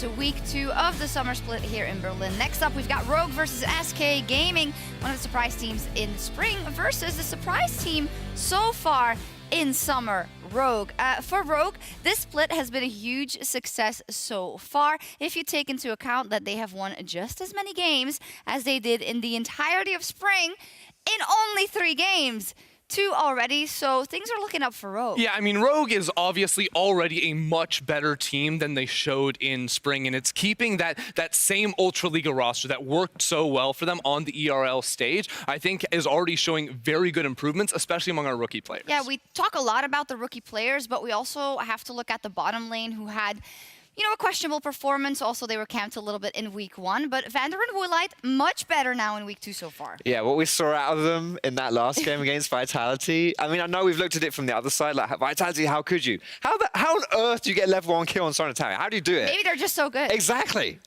to week 2 of the summer split here in Berlin. Next up, we've got Rogue versus SK Gaming, one of the surprise teams in spring versus the surprise team so far in summer, Rogue. For Rogue, this split has been a huge success so far, if you take into account that they have won just as many games as they did in the entirety of spring in only 3 games. 2 already, so things are looking up for Rogue. Yeah, I mean, Rogue is obviously already a much better team than they showed in spring, and it's keeping that same Ultra Liga roster that worked so well for them on the ERL stage, I think is already showing very good improvements, especially among our rookie players. Yeah, we talk a lot about the rookie players, but we also have to look at the bottom lane who had, you know, a questionable performance. Also, they were camped a little bit in week 1, but Vander and Woolite much better now in week 2 so far. Yeah, what we saw out of them in that last game against Vitality, I mean, I know we've looked at it from the other side, like, Vitality, how could you? How on earth do you get level 1 kill on Sonataria? How do you do it? Maybe they're just so good. Exactly.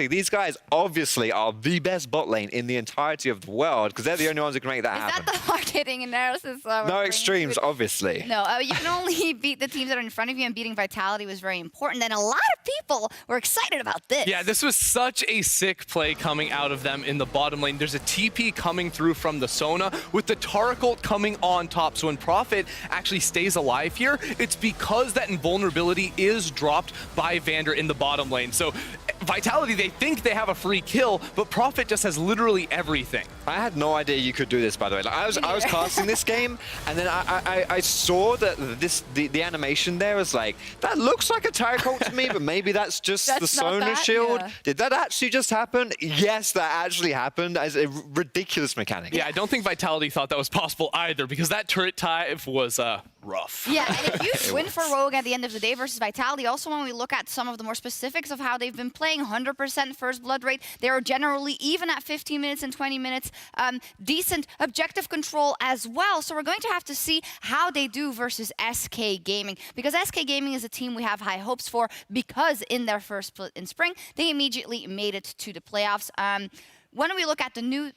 These guys obviously are the best bot lane in the entirety of the world, because they're the only ones who can make that happen. Is that the hard-hitting analysis? No extremes, obviously. No, you can only beat the teams that are in front of you, and beating Vitality was very important. And a lot of people were excited about this. Yeah, this was such a sick play coming out of them in the bottom lane. There's a TP coming through from the Sona with the Tarkult coming on top. So when Prophet actually stays alive here, it's because that invulnerability is dropped by Vander in the bottom lane. So Vitality, they think they have a free kill, but Prophet just has literally everything. I had no idea you could do this, by the way. Like, I was casting this game, and then I saw that the animation there was like, that looks like a Tarkult to me, but maybe that's just the Sona shield. Yeah. Did that actually just happen? Yes, that actually happened. As a ridiculous mechanic. Yeah, I don't think Vitality thought that was possible either, because that turret dive was rough. Yeah, and if you win for Rogue at the end of the day versus Vitality, also when we look at some of the more specifics of how they've been playing, 100% first blood rate, they are generally even at 15 minutes and 20 minutes, decent objective control as well. So we're going to have to see how they do versus SK Gaming, because SK Gaming is a team we have high hopes for, because in their first split in spring, they immediately made it to the playoffs. When we look at the new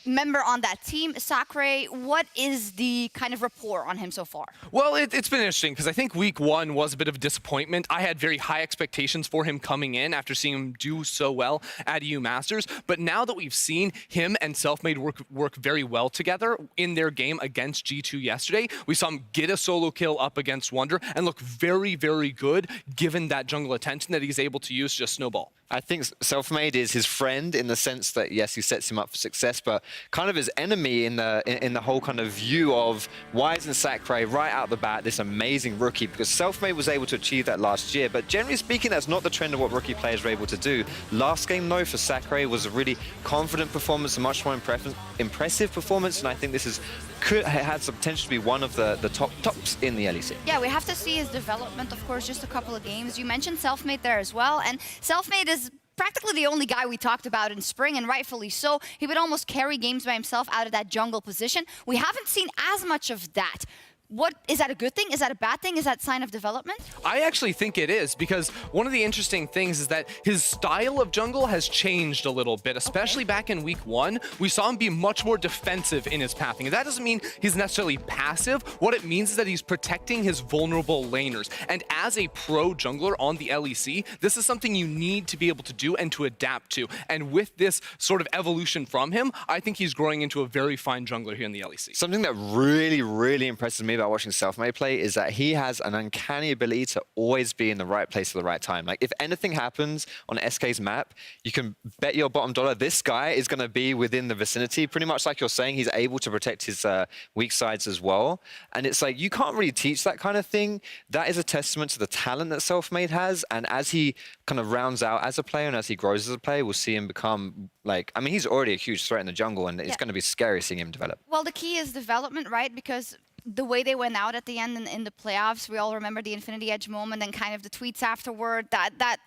member on that team, Sakre, what is the kind of rapport on him so far? Well, it's been interesting, because I think week 1 was a bit of a disappointment. I had very high expectations for him coming in after seeing him do so well at EU Masters. But now that we've seen him and Selfmade work very well together in their game against G2 yesterday, we saw him get a solo kill up against Wonder and look very, very good, given that jungle attention that he's able to use to just snowball. I think Selfmade is his friend in the sense that, yes, he sets him up for success, but kind of his enemy in the whole kind of view of why isn't Sakre right out the bat this amazing rookie? Because Selfmade was able to achieve that last year, but generally speaking, that's not the trend of what rookie players are able to do. Last game, though, for Sakre was a really confident performance, a much more impressive performance, and I think this has the potential to be one of the tops in the LEC. Yeah, we have to see his development, of course, just a couple of games. You mentioned Selfmade there as well, and Selfmade is practically the only guy we talked about in spring, and rightfully so. He would almost carry games by himself out of that jungle position. We haven't seen as much of that. What, is that a good thing? Is that a bad thing? Is that a sign of development? I actually think it is, because one of the interesting things is that his style of jungle has changed a little bit, especially back in week 1. We saw him be much more defensive in his pathing. And that doesn't mean he's necessarily passive. What it means is that he's protecting his vulnerable laners. And as a pro jungler on the LEC, this is something you need to be able to do and to adapt to. And with this sort of evolution from him, I think he's growing into a very fine jungler here in the LEC. Something that really, really impresses me about watching Selfmade play is that he has an uncanny ability to always be in the right place at the right time. Like, if anything happens on SK's map, you can bet your bottom dollar this guy is going to be within the vicinity. Pretty much like you're saying, he's able to protect his weak sides as well. And it's like, you can't really teach that kind of thing. That is a testament to the talent that Selfmade has. And as he kind of rounds out as a player and as he grows as a player, we'll see him become, like, I mean, he's already a huge threat in the jungle, and it's going to be scary seeing him develop. Well, the key is development, right? Because the way they went out at the end in the playoffs, we all remember the Infinity Edge moment and kind of the tweets afterward that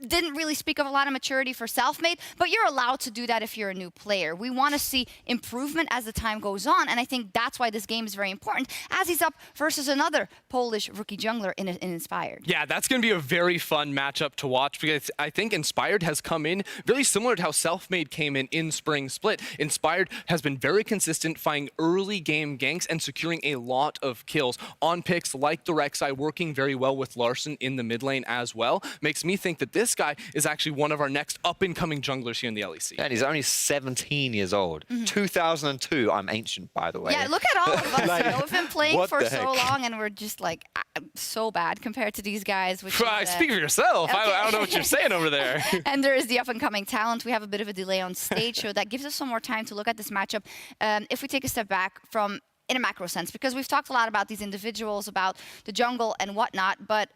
didn't really speak of a lot of maturity for Selfmade, but you're allowed to do that if you're a new player. We want to see improvement as the time goes on, and I think that's why this game is very important, as he's up versus another Polish rookie jungler in Inspired. Yeah, that's going to be a very fun matchup to watch, because I think Inspired has come in very similar to how Selfmade came in spring split. Inspired has been very consistent, finding early game ganks and securing a lot of kills on picks like the Rek'Sai, working very well with Larson in the mid lane as well. Makes me think that this this guy is actually one of our next up-and-coming junglers here in the LEC. And he's only 17 years old. 2002. I'm ancient, by the way. Yeah, look at all of us. Like, you know, we've been playing what for the so heck? long, and we're just like so bad compared to these guys. Which Speak for yourself. Okay. I don't know what you're saying over there. And there is the up-and-coming talent. We have a bit of a delay on stage, so that gives us some more time to look at this matchup. If we take a step back from in a macro sense, because we've talked a lot about these individuals, about the jungle and whatnot, but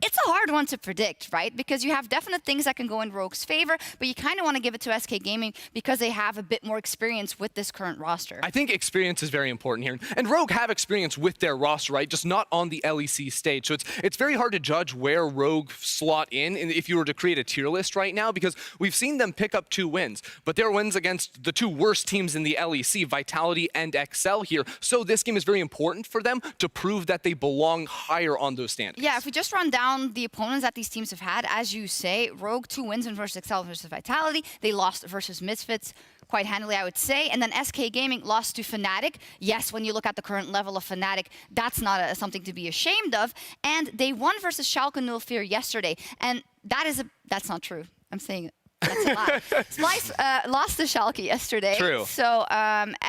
it's a hard one to predict, right? Because you have definite things that can go in Rogue's favor, but you kind of want to give it to SK Gaming because they have a bit more experience with this current roster. I think experience is very important here. And Rogue have experience with their roster, right? Just not on the LEC stage. So it's very hard to judge where Rogue slot in if you were to create a tier list right now, because we've seen them pick up 2 wins, but their wins against the 2 worst teams in the LEC, Vitality and Excel here. So this game is very important for them to prove that they belong higher on those standings. Yeah, if we just run down the opponents that these teams have had, as you say, Rogue 2 wins in versus Excel versus Vitality. They lost versus Misfits quite handily, I would say. And then SK Gaming lost to Fnatic. Yes, when you look at the current level of Fnatic, that's not something to be ashamed of. And they won versus Schalke 04 yesterday. And that's not true. I'm saying it. That's a lie. Slice lost to Schalke yesterday. True. So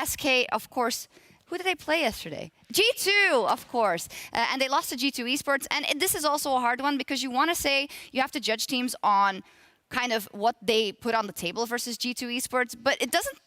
SK, of course. Who did they play yesterday? G2, of course. And they lost to G2 Esports. And this is also a hard one because you want to say you have to judge teams on kind of what they put on the table versus G2 Esports, but it doesn't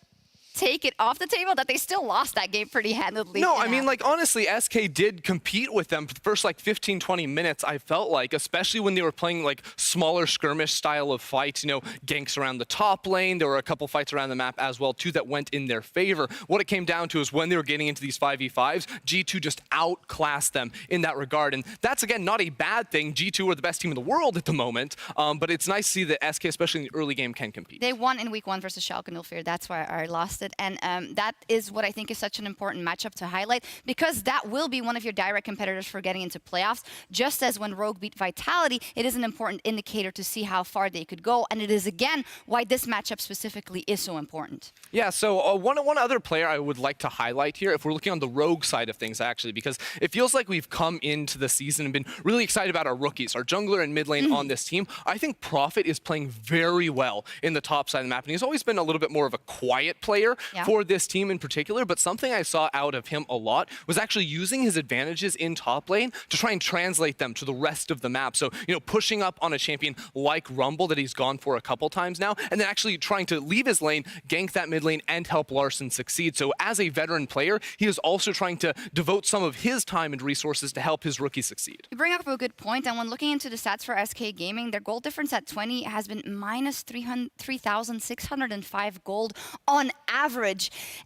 take it off the table that they still lost that game pretty handedly. No, I mean, like, honestly, SK did compete with them for the first, like, 15, 20 minutes, I felt like, especially when they were playing, like, smaller skirmish style of fights, you know, ganks around the top lane. There were a couple fights around the map as well, too, that went in their favor. What it came down to is when they were getting into these 5v5s, G2 just outclassed them in that regard. And that's, again, not a bad thing. G2 are the best team in the world at the moment, but it's nice to see that SK, especially in the early game, can compete. They won in week 1 versus Schalke 04. That's why I lost it. And that is what I think is such an important matchup to highlight, because that will be one of your direct competitors for getting into playoffs. Just as when Rogue beat Vitality, it is an important indicator to see how far they could go. And it is, again, why this matchup specifically is so important. Yeah, so one other player I would like to highlight here, if we're looking on the Rogue side of things, actually, because it feels like we've come into the season and been really excited about our rookies, our jungler and mid lane on this team. I think Prophet is playing very well in the top side of the map, and he's always been a little bit more of a quiet player for this team in particular, but something I saw out of him a lot was actually using his advantages in top lane to try and translate them to the rest of the map. So, you know, pushing up on a champion like Rumble that he's gone for a couple times now, and then actually trying to leave his lane, gank that mid lane, and help Larson succeed. So as a veteran player, he is also trying to devote some of his time and resources to help his rookie succeed. You bring up a good point, and when looking into the stats for SK Gaming, their gold difference at 20 has been minus 3,605 gold on average.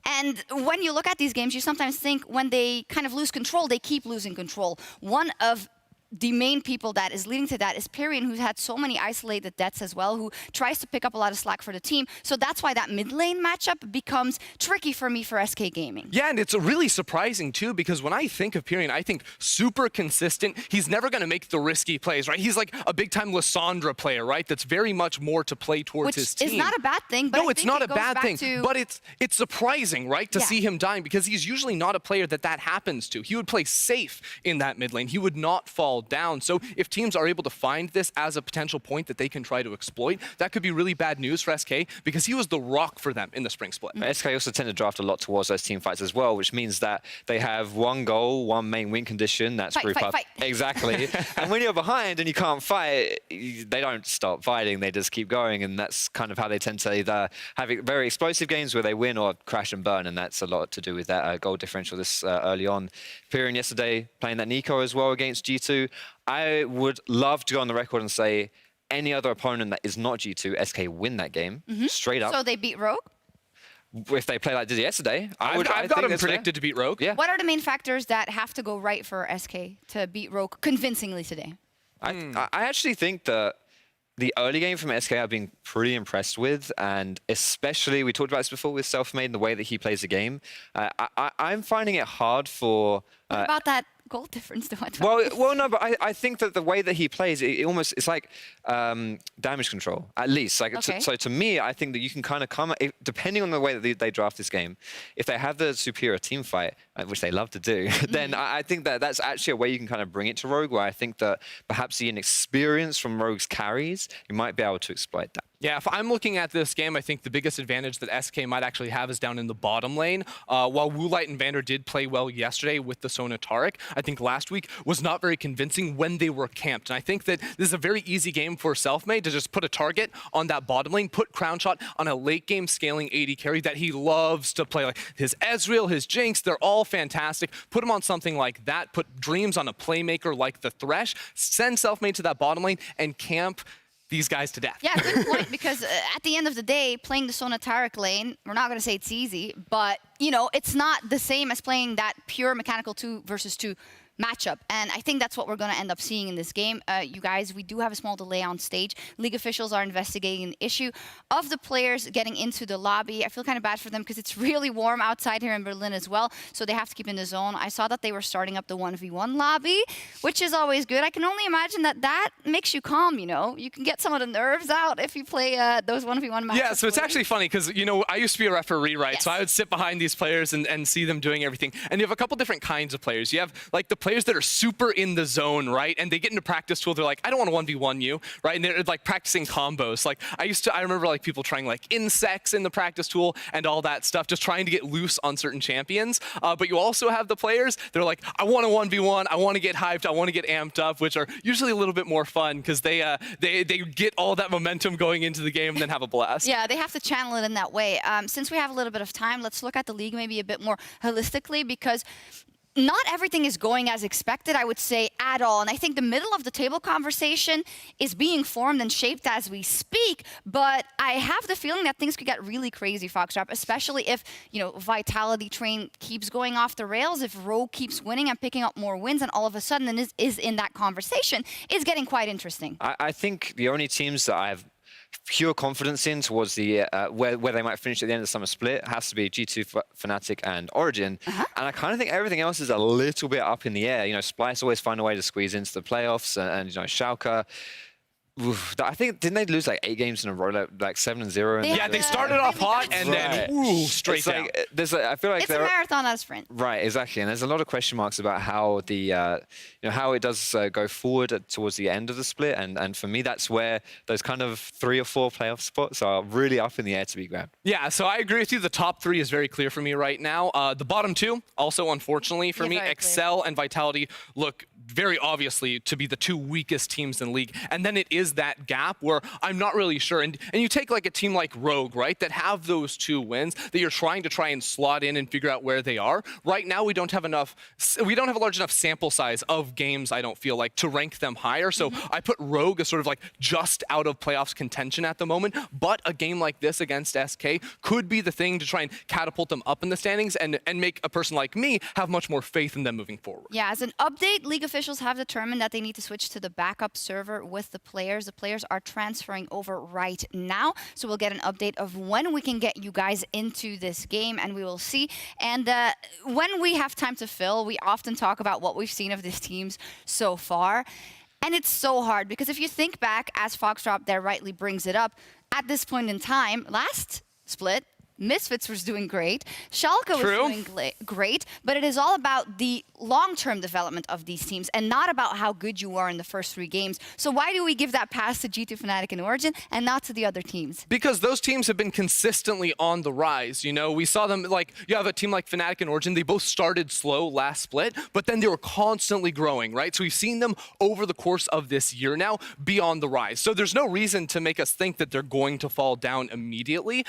And when you look at these games, you sometimes think when they kind of lose control, they keep losing control. One of the main people that is leading to that is Pyrian, who's had so many isolated deaths as well, who tries to pick up a lot of slack for the team. So that's why that mid lane matchup becomes tricky for me for SK Gaming. Yeah, and it's really surprising too, because when I think of Pyrian, I think super consistent. He's never going to make the risky plays, right? He's like a big-time Lissandra player, right? That's very much more to play towards his team. Which is not a bad thing, but no, it's not a bad thing. But it's surprising, right, to see him dying, because he's usually not a player that happens to. He would play safe in that mid lane. He would not fall down. So if teams are able to find this as a potential point that they can try to exploit, that could be really bad news for SK, because he was the rock for them in the spring split. SK also tend to draft a lot towards those team fights as well, which means that they have one goal, one main win condition. That's group up. Exactly. And when you're behind and you can't fight, they don't stop fighting. They just keep going. And that's kind of how they tend to either have very explosive games where they win or crash and burn. And that's a lot to do with that goal differential this early on. Pyrian yesterday playing that Nico as well against G2. I would love to go on the record and say any other opponent that is not G2, SK win that game straight up. So they beat Rogue? If they play like they did yesterday, I've got them predicted to beat Rogue. Yeah. What are the main factors that have to go right for SK to beat Rogue convincingly today? I actually think that the early game from SK I've been pretty impressed with, and especially, we talked about this before with Selfmade and the way that he plays the game. I'm finding it hard for... What about that goal difference though. Well, no, but I think that the way that he plays, it's like damage control, at least. Like, Okay. so to me, I think that you can kind of come, depending on the way that they draft this game, if they have the superior team fight, which they love to do, then I think that that's actually a way you can kind of bring it to Rogue, where I think that perhaps the inexperience from Rogue's carries, you might be able to exploit that. Yeah, if I'm looking at this game, I think the biggest advantage that SK might actually have is down in the bottom lane. While Woolite and Vander did play well yesterday with the Sona Taric, I think last week was not very convincing when they were camped. And I think that this is a very easy game for Selfmade to just put a target on that bottom lane, put Crown Shot on a late game scaling AD carry that he loves to play. Like his Ezreal, his Jinx, they're all fantastic. Put him on something like that, put Dreams on a playmaker like the Thresh, send Selfmade to that bottom lane and camp these guys to death. Yeah, good point, because at the end of the day, playing the Sona Taric lane, we're not going to say it's easy, but, you know, it's not the same as playing that pure mechanical 2 versus 2 matchup. And I think that's what we're going to end up seeing in this game. You guys, we do have a small delay on stage. League officials are investigating an issue of the players getting into the lobby. I feel kind of bad for them because it's really warm outside here in Berlin as well, so they have to keep in the zone. I saw that they were starting up the 1v1 lobby, which is always good. I can only imagine that that makes you calm, you know? You can get some of the nerves out if you play those 1v1 matches. Yeah, so it's actually funny because, you know, I used to be a referee, right? Yes. So I would sit behind these players and see them doing everything. And you have a couple different kinds of players. You have like the players that are super in the zone, right? And they get into practice tool, they're like, I don't want to 1v1 you, right? And they're like practicing combos. Like I remember like people trying like insects in the practice tool and all that stuff, just trying to get loose on certain champions. But you also have the players, they're like, I want to 1v1, I want to get hyped, I want to get amped up, which are usually a little bit more fun because they get all that momentum going into the game and then have a blast. Yeah, they have to channel it in that way. Since we have a little bit of time, let's look at the league maybe a bit more holistically, because not everything is going as expected, I would say, at all. And I think the middle of the table conversation is being formed and shaped as we speak. But I have the feeling that things could get really crazy, Foxtrap, especially if, you know, Vitality train keeps going off the rails, if Rogue keeps winning and picking up more wins, and all of a sudden and is in that conversation, is getting quite interesting. I think the only teams that I have pure confidence in towards the where they might finish at the end of the summer split has to be G2, Fnatic, and Origin. And I kind of think everything else is a little bit up in the air. You know, Splice always find a way to squeeze into the playoffs, and you know, Schalke. I think, didn't they lose like 8 games in a row, like 7-0? Yeah, they started off hot and then straight down. Like, I feel like it's a marathon, not a sprint. Right, exactly. And there's a lot of question marks about how the, you know, how it does go forward towards the end of the split. And for me, that's where those kind of 3 or 4 playoff spots are really up in the air to be grabbed. Yeah, so I agree with you. The top 3 is very clear for me right now. The bottom 2, also unfortunately for me, Excel and Vitality look very obviously to be the 2 weakest teams in the league. And then it is that gap where I'm not really sure. And you take like a team like Rogue, right, that have those 2 wins that you're trying to try and slot in and figure out where they are. Right now, we don't have a large enough sample size of games, I don't feel like, to rank them higher. So I put Rogue as sort of like just out of playoffs contention at the moment. But a game like this against SK could be the thing to try and catapult them up in the standings and make a person like me have much more faith in them moving forward. Yeah, as an update, League officials have determined that they need to switch to the backup server with the players. The players are transferring over right now, so we'll get an update of when we can get you guys into this game, and we will see. And when we have time to fill, we often talk about what we've seen of these teams so far. And it's so hard, because if you think back, as Foxtrot there rightly brings it up, at this point in time, last split, Misfits was doing great. Schalke was doing great, but it is all about the long-term development of these teams and not about how good you are in the first 3 games. So why do we give that pass to G2, Fnatic, and Origin and not to the other teams? Because those teams have been consistently on the rise. You know, we saw them, like, you have a team like Fnatic and Origin, they both started slow last split, but then they were constantly growing, right? So we've seen them over the course of this year now be on the rise. So there's no reason to make us think that they're going to fall down immediately.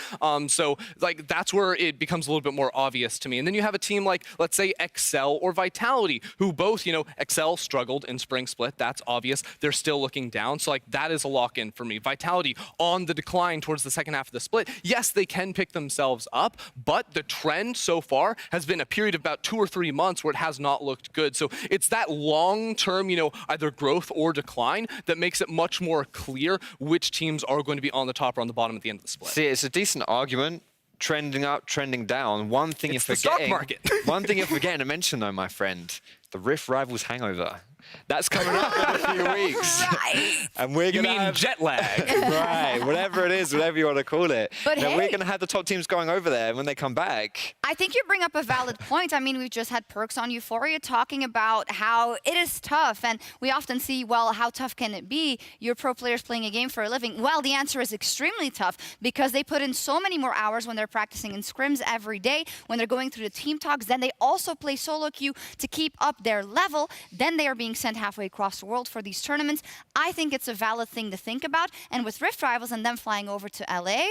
So like, that's where it becomes a little bit more obvious to me. And then you have a team like, let's say, Excel or Vitality, who both, you know, Excel struggled in spring split. That's obvious. They're still looking down. So like, that is a lock-in for me. Vitality on the decline towards the second half of the split. Yes, they can pick themselves up, but the trend so far has been a period of about 2 or 3 months where it has not looked good. So it's that long-term, you know, either growth or decline that makes it much more clear which teams are going to be on the top or on the bottom at the end of the split. See, it's a decent argument trending up, trending down. One thing It's you're the stock forgetting. market. One thing you're forgetting to mention, though, my friend, the Rift Rivals hangover. That's coming up in a few weeks. Right. And we're You gonna mean have jet lag? right, whatever it is, whatever you want to call it. But Now, we're hey. going to have the top teams going over there when they come back. I think you bring up a valid point. I mean, we've just had Perks on Euphoria talking about how it is tough. And we often see, well, how tough can it be? You're pro players playing a game for a living. Well, the answer is extremely tough because they put in so many more hours when they're practicing in scrims every day, when they're going through the team talks. Then they also play solo queue to keep up their level. Then they are being sent halfway across the world for these tournaments. I think it's a valid thing to think about. And with Rift Rivals and them flying over to LA,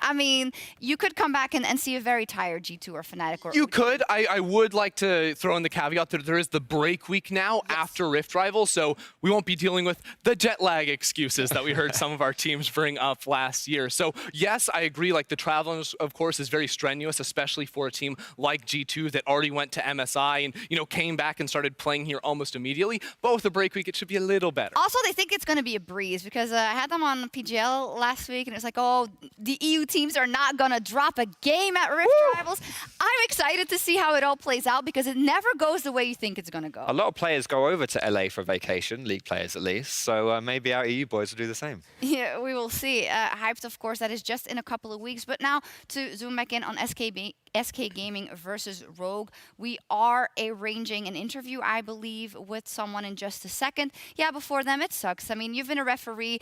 I mean, you could come back and see a very tired G2 or Fnatic. Or You could. I would like to throw in the caveat that there is the break week now after Rift Rivals, so we won't be dealing with the jet lag excuses that we heard some of our teams bring up last year. So yes, I agree. Like the traveling, of course, is very strenuous, especially for a team like G2 that already went to MSI and came back and started playing here almost immediately. But with the break week, it should be a little better. Also, they think it's going to be a breeze because I had them on PGL last week, and it's like, oh, the EU teams are not going to drop a game at Rift Rivals. I'm excited to see how it all plays out because it never goes the way you think it's going to go. A lot of players go over to LA for vacation, League players at least. So maybe our EU boys will do the same. Yeah, we will see. Hyped, of course, that is just in a couple of weeks. But now to zoom back in on SK Gaming versus Rogue, we are arranging an interview, I believe, with someone in just a second. Yeah, before them, it sucks. I mean, you've been a referee.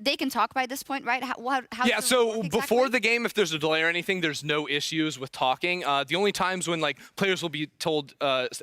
They can talk by this point, right? Yeah, so before the game, if there's a delay or anything, there's no issues with talking. The only times when players will be told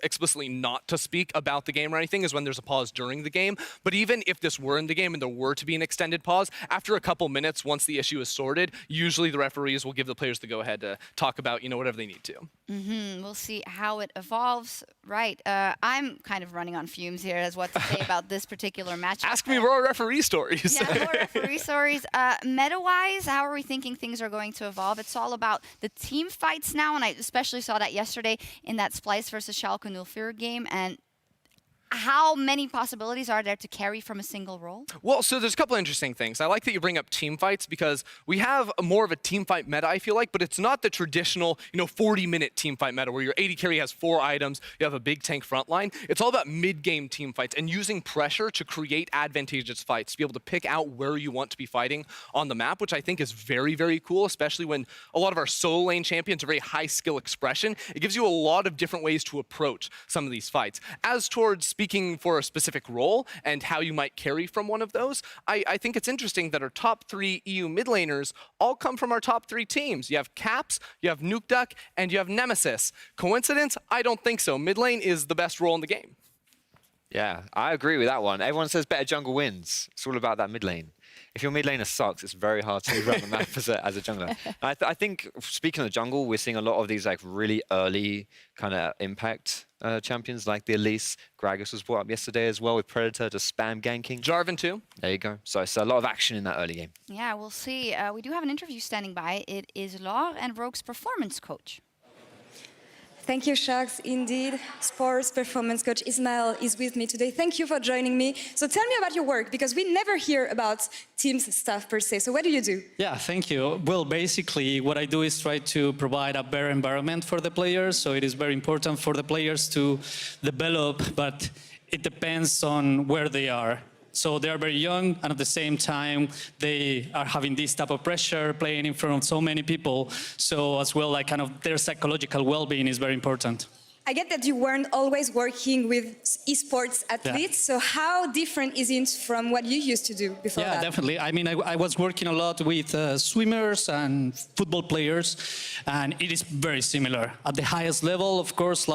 explicitly not to speak about the game or anything is when there's a pause during the game. But even if this were in the game and there were to be an extended pause, after a couple minutes, once the issue is sorted, usually the referees will give the players the go-ahead to talk about whatever they need to. We'll see how it evolves. Right. I'm kind of running on fumes here as what to say about this particular match. Ask me more referee stories. Yeah, more referee stories. Meta-wise, how are we thinking things are going to evolve? It's all about the team fights now, and I especially saw that yesterday in that Splice versus Schalke 04 game. And how many possibilities are there to carry from a single role? Well, so there's a couple interesting things. I like that you bring up team fights because we have more of a team fight meta, I feel like, but it's not the traditional, 40-minute team fight meta where your AD carry has 4 items, you have a big tank front line. It's all about mid-game team fights and using pressure to create advantageous fights, to be able to pick out where you want to be fighting on the map, which I think is very, very cool, especially when a lot of our solo lane champions are very high skill expression. It gives you a lot of different ways to approach some of these fights. As towards speaking for a specific role and how you might carry from one of those, I think it's interesting that our top 3 EU mid laners all come from our top 3 teams. You have Caps, you have Nuke Duck, and you have Nemesis. Coincidence? I don't think so. Mid lane is the best role in the game. Yeah, I agree with that one. Everyone says better jungle wins. It's all about that mid lane. If your mid laner sucks, it's very hard to run the map as a jungler. I think, speaking of the jungle, we're seeing a lot of these really early kind of impact champions like the Elise. Gragas was brought up yesterday as well with Predator to spam ganking. Jarvan too. There you go. So it's a lot of action in that early game. Yeah, we'll see. We do have an interview standing by. It is Laure and Rogue's performance coach. Thank you, Sharks. Indeed, sports performance coach Ismail is with me today. Thank you for joining me. So tell me about your work, because we never hear about teams stuff per se. So what do you do? Yeah, thank you. Well, basically, what I do is try to provide a better environment for the players. So it is very important for the players to develop, but it depends on where they are. So they are very young, and at the same time, they are having this type of pressure, playing in front of so many people. So as well, their psychological well-being is very important. I get that you weren't always working with esports athletes. Yeah. So how different is it from what you used to do before that? Yeah, definitely. I mean, I was working a lot with swimmers and football players, and it is very similar. At the highest level, of course,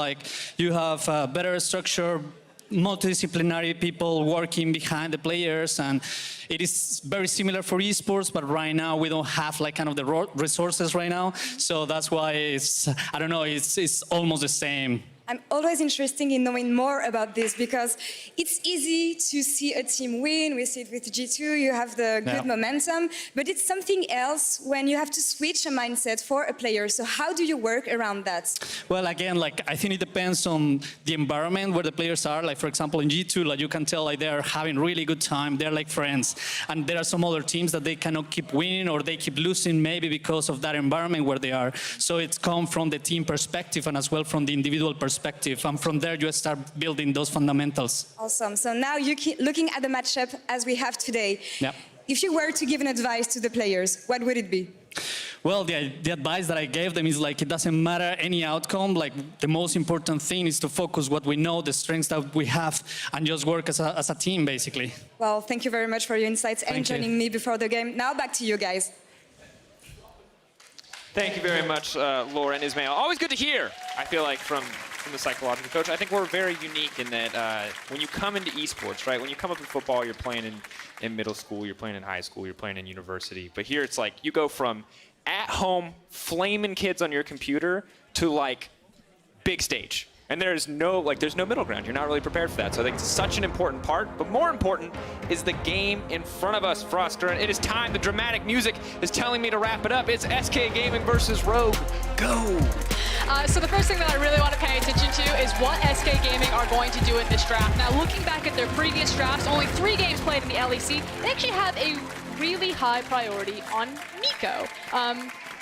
you have better structure, multidisciplinary people working behind the players, and it is very similar for esports, but right now we don't have the resources right now, so that's why it's almost the same. I'm always interested in knowing more about this because it's easy to see a team win. We see it with G2, you have the good momentum, but it's something else when you have to switch a mindset for a player. So how do you work around that? Well, again, like I think it depends on the environment where the players are. Like for example, in G2, like you can tell like they're having really good time. They're like friends, and there are some other teams that they cannot keep winning or they keep losing maybe because of that environment where they are. So it's come from the team perspective and as well from the individual perspective. And from there, you start building those fundamentals. Awesome. So now you keep looking at the matchup as we have today. Yeah. If you were to give an advice to the players, what would it be? Well, the advice that I gave them is like, it doesn't matter any outcome. Like the most important thing is to focus what we know, the strengths that we have, and just work as a team, basically. Well, thank you very much for your insights and joining me before the game. Now back to you guys. Thank you very much, Laura and Ismail. Always good to hear, I feel like, from the psychological coach. I think we're very unique in that when you come into esports, right? When you come up in football, you're playing in middle school, you're playing in high school, you're playing in university. But here it's like you go from at home flaming kids on your computer to like big stage. And there's no middle ground. You're not really prepared for that. So I think it's such an important part. But more important is the game in front of us, Froster. And it is time. The dramatic music is telling me to wrap it up. It's SK Gaming versus Rogue. Go! So the first thing that I really want to pay attention to is what SK Gaming are going to do in this draft. Now, looking back at their previous drafts, only 3 games played in the LEC, they actually have a really high priority on Nico.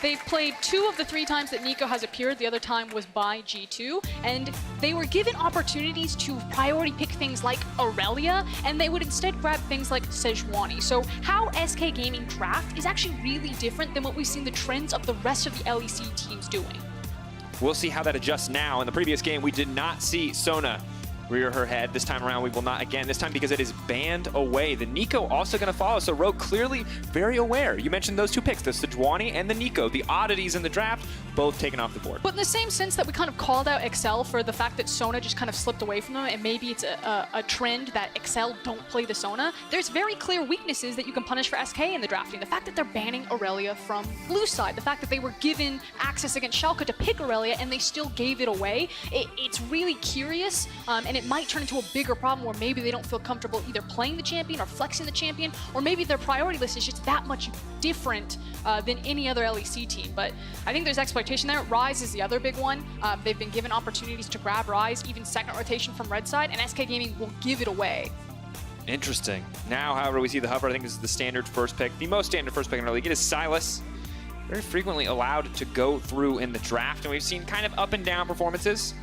They've played 2 of the 3 times that Nico has appeared. The other time was by G2. And they were given opportunities to priority pick things like Aurelia, and they would instead grab things like Sejuani. So how SK Gaming draft is actually really different than what we've seen the trends of the rest of the LEC teams doing. We'll see how that adjusts now. In the previous game, we did not see Sona rear her head. This time around, we will not again, this time because it is banned away. The Nico also going to follow, so Rogue clearly very aware. You mentioned those 2 picks, the Sejuani and the Nico, the oddities in the draft, both taken off the board. But in the same sense that we kind of called out Excel for the fact that Sona just kind of slipped away from them, and maybe it's a trend that Excel don't play the Sona, there's very clear weaknesses that you can punish for SK in the drafting. The fact that they're banning Aurelia from blue side, the fact that they were given access against Schalke to pick Aurelia and they still gave it away, it's really curious, and it might turn into a bigger problem where maybe they don't feel comfortable either playing the champion or flexing the champion, or maybe their priority list is just that much different than any other LEC team. But I think there's exploitation there. Ryze is the other big one. They've been given opportunities to grab Ryze, even second rotation from red side, and SK Gaming will give it away. Interesting. Now, however, we see the hover. I think this is the standard first pick. The most standard first pick in our league. It is Sylas. Very frequently allowed to go through in the draft, and we've seen kind of up and down performances.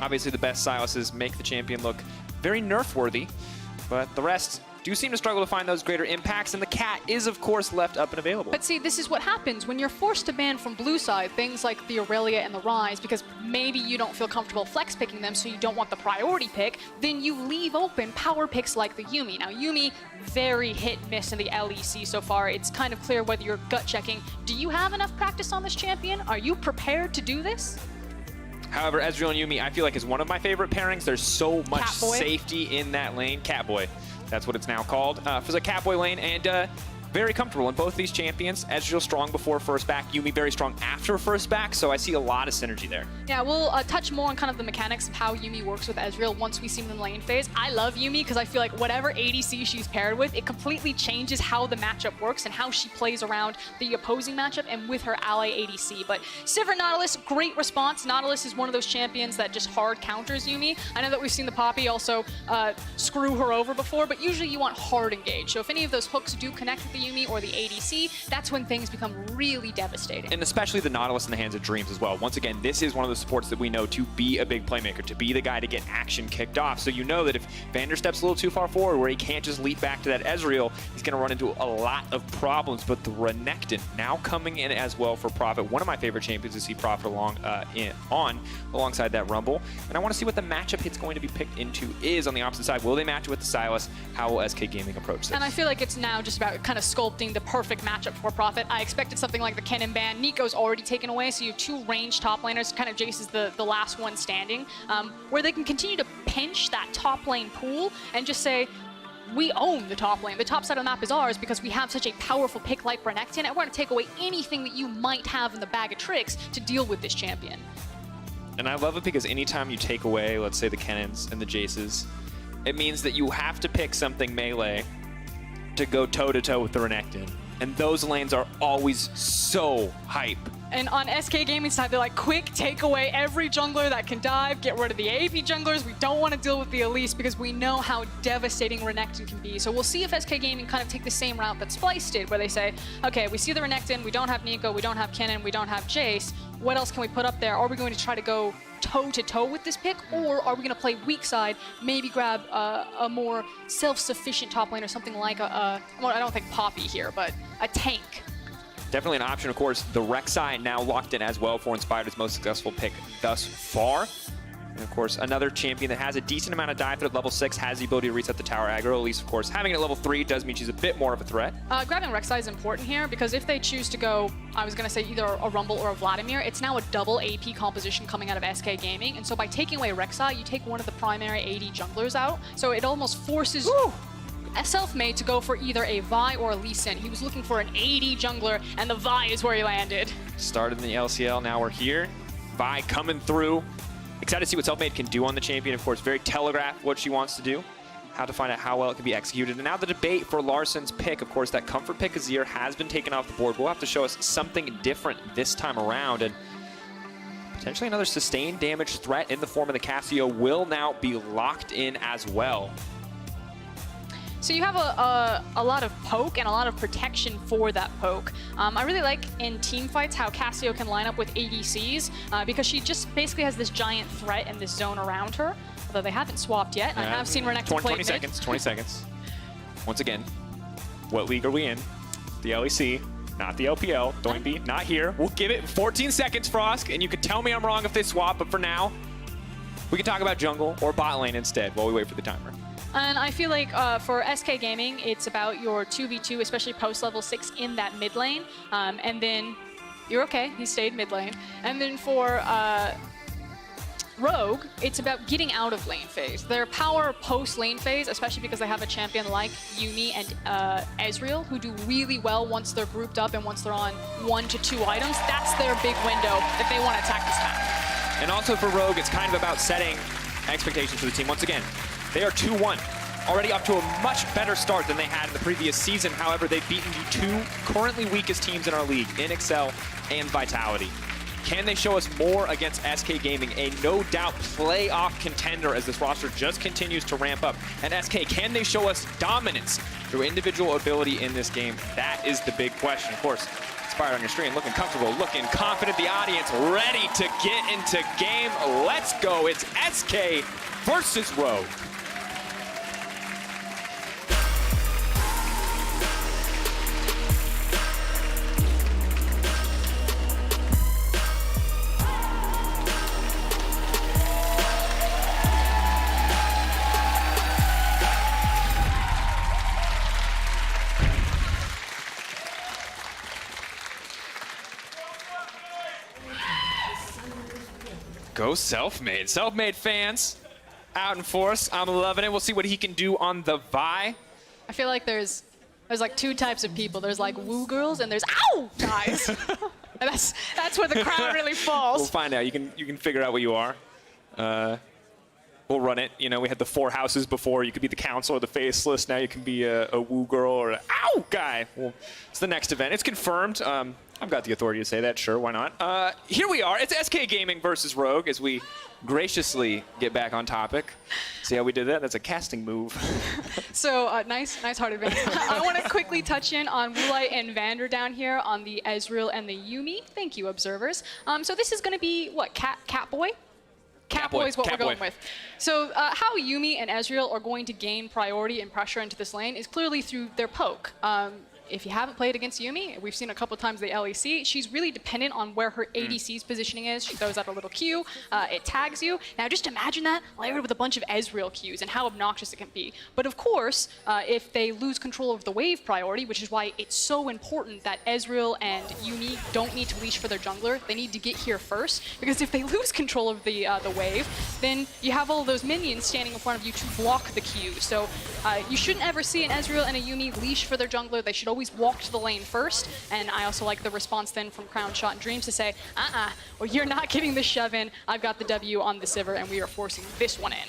Obviously, the best Sylases make the champion look very nerf-worthy, but the rest do seem to struggle to find those greater impacts, and the cat is, of course, left up and available. But see, this is what happens when you're forced to ban from blue side things like the Aurelia and the Ryze, because maybe you don't feel comfortable flex picking them, so you don't want the priority pick, then you leave open power picks like the Yuumi. Now, Yuumi, very hit and miss in the LEC so far. It's kind of clear whether you're gut checking. Do you have enough practice on this champion? Are you prepared to do this? However, Ezreal and Yuumi, I feel like is one of my favorite pairings. There's so much Catboy. safety in that lane. Catboy, that's what it's now called. For the Catboy lane, and very comfortable in both these champions. Ezreal strong before first back, Yuumi very strong after first back, so I see a lot of synergy there. Yeah, we'll touch more on kind of the mechanics of how Yuumi works with Ezreal once we see him in the lane phase. I love Yuumi because I feel like whatever ADC she's paired with, it completely changes how the matchup works and how she plays around the opposing matchup and with her ally ADC. But Sivir Nautilus, great response. Nautilus is one of those champions that just hard counters Yuumi. I know that we've seen the Poppy also screw her over before, but usually you want hard engage. So if any of those hooks do connect with the Yuumi or the ADC, that's when things become really devastating. And especially the Nautilus in the hands of Dreams as well. Once again, this is one of the supports that we know to be a big playmaker, to be the guy to get action kicked off. So you know that if Vander steps a little too far forward where he can't just leap back to that Ezreal, he's going to run into a lot of problems. But the Renekton now coming in as well for Prophet. One of my favorite champions to see Prophet alongside that Rumble. And I want to see what the matchup hit's going to be picked into is on the opposite side. Will they match it with the Sylas? How will SK Gaming approach this? And I feel like it's now just about kind of sculpting the perfect matchup for Prophet. I expected something like the Kennen ban. Nico's already taken away, so you have 2 ranged top laners. Kind of Jace is the last one standing, where they can continue to pinch that top lane pool and just say, we own the top lane. The top side of the map is ours because we have such a powerful pick like Renekton, and we're going to take away anything that you might have in the bag of tricks to deal with this champion. And I love it because anytime you take away, let's say, the Kennons and the Jaces, it means that you have to pick something melee to go toe-to-toe with the Renekton. And those lanes are always so hype. And on SK Gaming's side, they're like, quick, take away every jungler that can dive, get rid of the AP junglers. We don't want to deal with the Elise because we know how devastating Renekton can be. So we'll see if SK Gaming kind of take the same route that Splice did, where they say, okay, we see the Renekton, we don't have Nico, we don't have Kennen, we don't have Jace. What else can we put up there? Are we going to try to go toe-to-toe with this pick, or are we going to play weak side, maybe grab a more self-sufficient top lane or something like well, I don't think Poppy here, but a tank. Definitely an option, of course. The Rek'Sai now locked in as well for Inspired's most successful pick thus far. And of course, another champion that has a decent amount of dive at level 6, has the ability to reset the tower aggro. Elise, of course, having it at level 3 does mean she's a bit more of a threat. Grabbing Rek'Sai is important here because if they choose to go, I was going to say either a Rumble or a Vladimir, it's now a double AP composition coming out of SK Gaming. And so by taking away Rek'Sai, you take one of the primary AD junglers out. So it almost forces Selfmade to go for either a Vi or a Lee Sin. He was looking for an AD jungler, and the Vi is where he landed. Started in the LCL, now we're here. Vi coming through. Excited to see what Selfmade can do on the champion. Of course, very telegraphed what she wants to do. How to find out how well it can be executed. And now the debate for Larsson's pick. Of course, that comfort pick Azir has been taken off the board. Will have to show us something different this time around. And potentially another sustained damage threat in the form of the Cassio will now be locked in as well. So you have a lot of poke and a lot of protection for that poke. I really like in team fights how Cassio can line up with ADCs because she just basically has this giant threat in this zone around her, although they haven't swapped yet. I have seen Renekton play 20 seconds, 20 seconds. Once again, what league are we in? The LEC, not the LPL. Don't be not here. We'll give it 14 seconds, Frosk, and you can tell me I'm wrong if they swap, but for now, we can talk about jungle or bot lane instead while we wait for the timer. And I feel like for SK Gaming, it's about your 2v2, especially post-level 6 in that mid lane. And then you're okay, he stayed mid lane. And then for Rogue, it's about getting out of lane phase. Their power post-lane phase, especially because they have a champion like Yuumi and Ezreal, who do really well once they're grouped up and once they're on 1 to 2 items. That's their big window if they want to attack this map. And also for Rogue, it's kind of about setting expectations for the team. Once again, they are 2-1, already up to a much better start than they had in the previous season. However, they've beaten the 2 currently weakest teams in our league, in Excel and Vitality. Can they show us more against SK Gaming, a no-doubt playoff contender as this roster just continues to ramp up? And SK, can they show us dominance through individual ability in this game? That is the big question. Of course, Inspired on your screen, looking comfortable, looking confident. The audience ready to get into game. Let's go. It's SK versus Rogue. Go Selfmade. Selfmade fans out in force. I'm loving it. We'll see what he can do on the Vi. I feel like there's like 2 types of people. There's like woo girls and there's ow guys. And that's where the crowd really falls. We'll find out. You can figure out what you are. We'll run it. You know, we had the 4 houses before. You could be the council or the faceless. Now you can be a woo girl or an ow guy. Well, it's the next event. It's confirmed. I've got the authority to say that. Sure, why not? Here we are. It's SK Gaming versus Rogue as we graciously get back on topic. See how we did that? That's a casting move. So nice heart advance. I want to quickly touch in on Wulai and Vander down here on the Ezreal and the Yuumi. Thank you, observers. So this is going to be, what, Catboy? Catboy is what we're going with. So how Yuumi and Ezreal are going to gain priority and pressure into this lane is clearly through their poke. If you haven't played against Yuumi, we've seen a couple times the LEC, she's really dependent on where her ADC's positioning is. She throws out a little Q, it tags you. Now just imagine that layered with a bunch of Ezreal Qs and how obnoxious it can be. But of course, if they lose control of the wave priority, which is why it's so important that Ezreal and Yuumi don't need to leash for their jungler, they need to get here first, because if they lose control of the wave, then you have all of those minions standing in front of you to block the Q. So you shouldn't ever see an Ezreal and a Yuumi leash for their jungler. They should always walk to the lane first. And I also like the response then from Crown Shot and Dreams to say, well, you're not getting the shove in. I've got the W on the Sivir, and we are forcing this one in.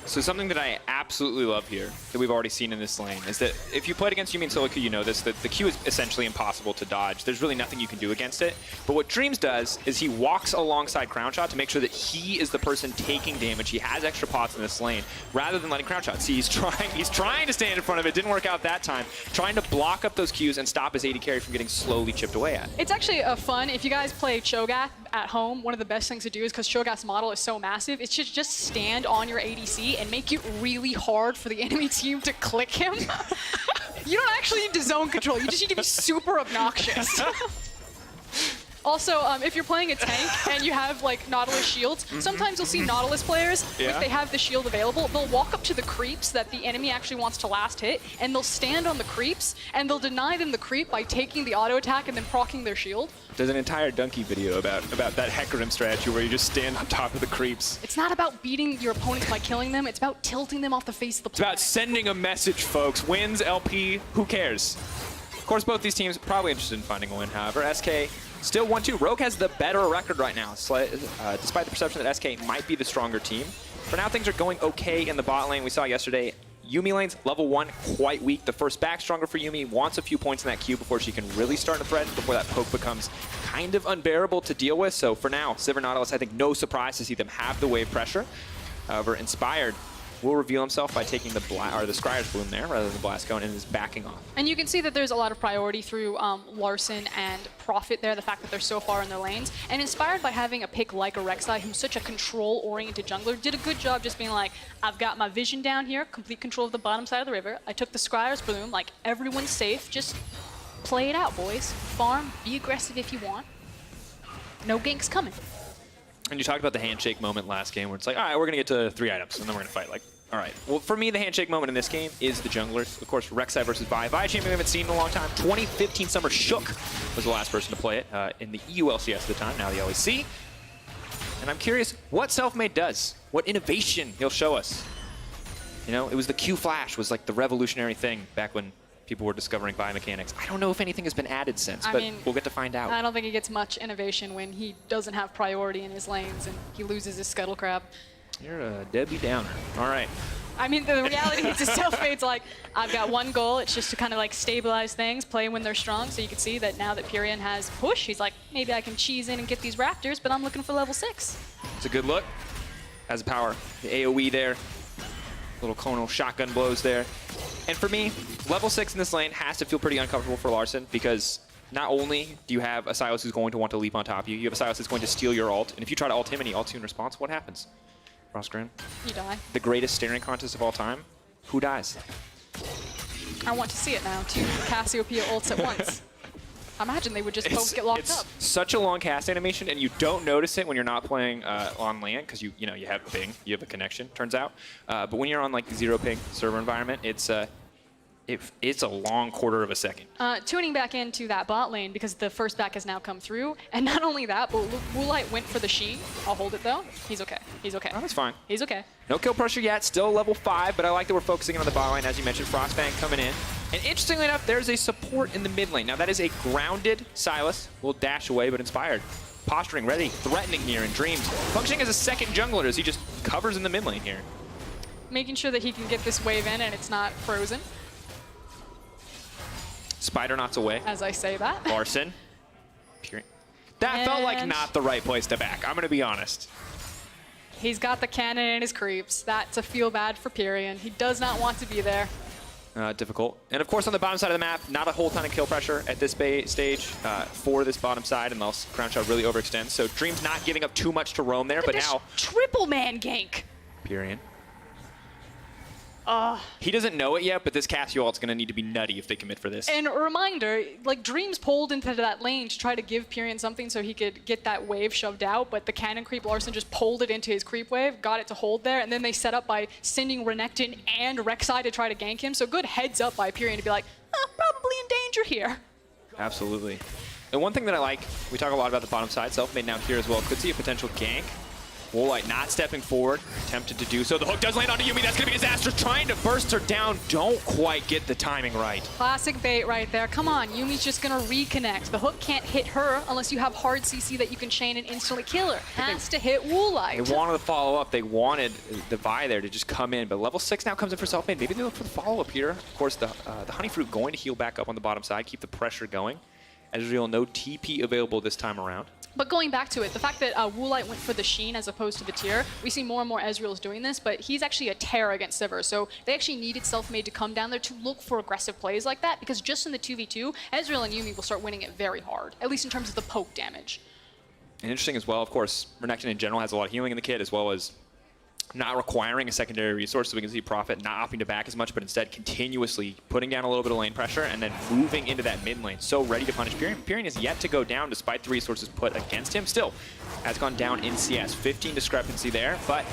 So something that I absolutely love here, that we've already seen in this lane, is that if you played against Yuumi and solo queue, you know this, that the Q is essentially impossible to dodge. There's really nothing you can do against it. But what Dreams does is he walks alongside Crown Shot to make sure that he is the person taking damage. He has extra pots in this lane, rather than letting Crown Shot. See, he's trying to stand in front of it. Didn't work out that time. Trying to block up those Qs and stop his AD carry from getting slowly chipped away at. It's actually fun. If you guys play Cho'Gath at home, one of the best things to do is, because Cho'Gath's model is so massive, it's just stand on your ADC and make it really hard for the enemy team to click him. You don't actually need to zone control. You just need to be super obnoxious. Also, if you're playing a tank and you have like Nautilus shields, sometimes you'll see Nautilus players, if they have the shield available, they'll walk up to the creeps that the enemy actually wants to last hit, and they'll stand on the creeps, and they'll deny them the creep by taking the auto attack and then proccing their shield. There's an entire Donkey video about that Hecarim strategy where you just stand on top of the creeps. It's not about beating your opponents by killing them, it's about tilting them off the face of the It's about planet. sending a message, folks. Wins, LP, who cares? Of course, both these teams probably interested in finding a win. However, SK still 1-2. Rogue has the better record right now, despite the perception that SK might be the stronger team. For now, things are going okay in the bot lane. We saw yesterday, Yuumi lane's level 1, quite weak. The first back stronger for Yuumi, wants a few points in that queue before she can really start to threaten, before that poke becomes kind of unbearable to deal with. So for now, Sivir Nautilus, I think no surprise to see them have the wave pressure. However, Inspired will reveal himself by taking the Scryer's Bloom there rather than the Blast Cone, and is backing off. And you can see that there's a lot of priority through Larson and Prophet there, the fact that they're so far in their lanes. And Inspired by having a pick like a Rek'Sai, who's such a control-oriented jungler, did a good job just being like, I've got my vision down here, complete control of the bottom side of the river. I took the Scryer's Bloom, like everyone's safe, just play it out, boys. Farm, be aggressive if you want. No ganks coming. And you talked about the handshake moment last game where it's like, all right, we're going to get to 3 items, and then we're going to fight. Like, all right. Well, for me, the handshake moment in this game is the junglers. Of course, Rek'Sai versus Vi. Vi champion we haven't seen in a long time. 2015 Summer Shook was the last person to play it in the EU LCS at the time, now the LEC. And I'm curious what Selfmade does, what innovation he'll show us. You know, it was the Q Flash was like the revolutionary thing back when people were discovering biomechanics. I don't know if anything has been added since, but we'll get to find out. I don't think he gets much innovation when he doesn't have priority in his lanes and he loses his Scuttle Crab. You're a Debbie Downer. All right. I mean, the reality is his Selfmade's like, I've got one goal. It's just to kind of like stabilize things, play when they're strong. So you can see that now that Pyrion has push, he's like, maybe I can cheese in and get these Raptors, but I'm looking for level 6. It's a good look. Has power. The AoE there. Little conal shotgun blows there. And for me, level 6 in this lane has to feel pretty uncomfortable for Larson, because not only do you have a Sylas who's going to want to leap on top of you, you have a Sylas who's going to steal your ult, and if you try to ult him and he ults you in response, what happens? Rosgren? You die. The greatest staring contest of all time? Who dies? I want to see it now. 2 Cassiopeia ults at once. I imagine they would just both get locked up. Such a long cast animation, and you don't notice it when you're not playing on LAN, because you have ping, you have a connection, turns out. But when you're on like 0 ping server environment, it's a long quarter of a second. Tuning back into that bot lane because the first back has now come through, and not only that, but Woolite went for the Sheen. I'll hold it though. He's okay. He's okay. Oh, that's fine. He's okay. No kill pressure yet, still level 5, but I like that we're focusing on the bot lane, as you mentioned, Frostfang coming in. And interestingly enough, there's a support in the mid lane. Now that is a grounded Sylas, will dash away, but Inspired. Posturing, ready, threatening here in Dreams. Functioning as a second jungler as he just covers in the mid lane here. Making sure that he can get this wave in and it's not frozen. Spider knots away. As I say that. Larson. That felt like not the right place to back, I'm going to be honest. He's got the cannon and his creeps. That's a feel bad for Pyrion. He does not want to be there. Difficult. And of course on the bottom side of the map, not a whole ton of kill pressure at this stage for this bottom side, unless Crown Shot really overextends. So Dream's not giving up too much to roam there, but now... triple man gank. Pyrion. He doesn't know it yet, but this Cassio ult's going to need to be nutty if they commit for this. And a reminder, like Dreams pulled into that lane to try to give Pyrion something so he could get that wave shoved out, but the cannon creep Larson just pulled it into his creep wave, got it to hold there, and then they set up by sending Renekton and Rek'Sai to try to gank him. So good heads up by Pyrion to be like, probably in danger here. Absolutely. And one thing that I like, we talk a lot about the bottom side, Selfmade now here as well, could see a potential gank. Woolite not stepping forward, attempted to do so. The hook does land onto Yumi. That's going to be disastrous. Trying to burst her down. Don't quite get the timing right. Classic bait right there. Come on, Yumi's just gonna reconnect. The hook can't hit her unless you have hard CC that you can chain and instantly kill her. Has to hit Woolite. They wanted to follow up. They wanted the Vi there to just come in, but level 6 now comes in for self-made. Maybe they look for the follow-up here. Of course, the Honey Fruit going to heal back up on the bottom side, keep the pressure going. Ezreal, no TP available this time around. But going back to it, the fact that Woolite went for the Sheen as opposed to the Tier, we see more and more Ezreals doing this, but he's actually a terror against Sivir. So they actually needed Self-Made to come down there to look for aggressive plays like that, because just in the 2v2, Ezreal and Yumi will start winning it very hard, at least in terms of the poke damage. And interesting as well, of course, Renekton in general has a lot of healing in the kit, as well as not requiring a secondary resource, so we can see Prophet not opting to back as much, but instead continuously putting down a little bit of lane pressure and then moving into that mid lane. So ready to punish Pyrion. Pyrion is yet to go down despite the resources put against him. Still has gone down in CS. 15 discrepancy there, but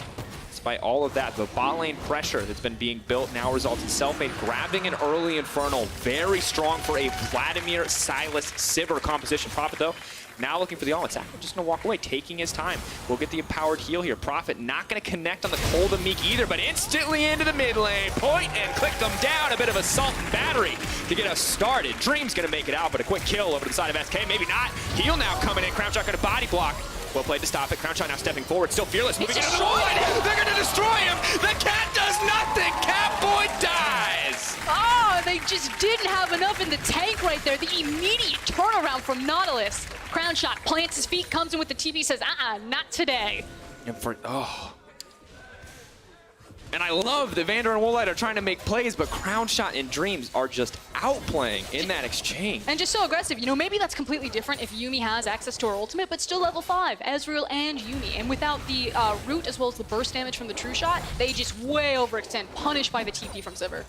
despite all of that, the bot lane pressure that's been being built now results in Self-Made grabbing an early Infernal. Very strong for a Vladimir, Silas, Sivir composition. Prophet, though, now looking for the ult. Exactly, just going to walk away, taking his time. We'll get the empowered heal here. Prophet not going to connect on the Cold and Meek either, but instantly into the mid lane. Point and click them down. A bit of assault and battery to get us started. Dream's going to make it out, but a quick kill over to the side of SK. Maybe not. Heal now coming in. Crownshot going to body block. Well played to stop it. Crownshot now stepping forward. Still fearless. Moving into the line. They're going to destroy him. The cat does nothing. Catboy dies. Oh, they just didn't have enough in the tank right there. The immediate turnaround from Nautilus. Crownshot plants his feet, comes in with the TP, says, not today. And and I love that Vander and Woolite are trying to make plays, but Crownshot and Dreams are just outplaying in that exchange. And just so aggressive. You know, maybe that's completely different if Yumi has access to her ultimate, but still level 5, Ezreal and Yumi. And without the root as well as the burst damage from the true shot, they just way overextend, punished by the TP from Sivir.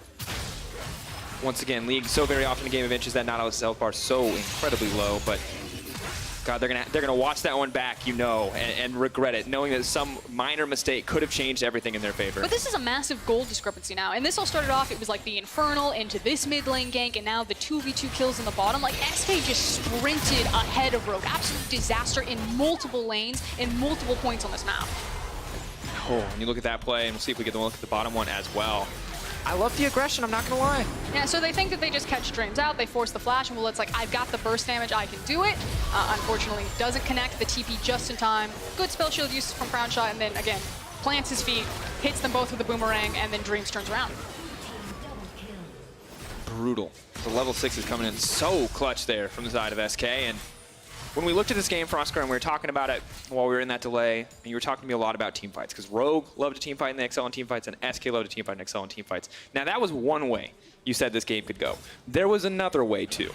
Once again, League so very often in game of inches that Nautilus' health bar so incredibly low, but God, they're gonna watch that one back, you know, and regret it, knowing that some minor mistake could have changed everything in their favor. But this is a massive gold discrepancy now, and this all started off, it was like the Infernal into this mid lane gank, and now the 2v2 kills in the bottom. Like, SK just sprinted ahead of Rogue. Absolute disaster in multiple lanes, in multiple points on this map. Oh, and you look at that play, and we'll see if we get the look at the bottom one as well. I love the aggression, I'm not gonna lie. Yeah, so they think that they just catch Dreams out, they force the flash, and Willet's like, I've got the burst damage, I can do it. Unfortunately, doesn't connect the TP just in time. Good spell shield use from Crownshot, and then again, plants his feet, hits them both with the boomerang, and then Dreams turns around. Brutal. The level 6 is coming in so clutch there from the side of SK, and when we looked at this game, Frosker, and we were talking about it while we were in that delay, and you were talking to me a lot about team fights, because Rogue loved to team fight and they excel in team fights, and SK loved to team fight and excel in team fights. Now, that was one way you said this game could go. There was another way, too.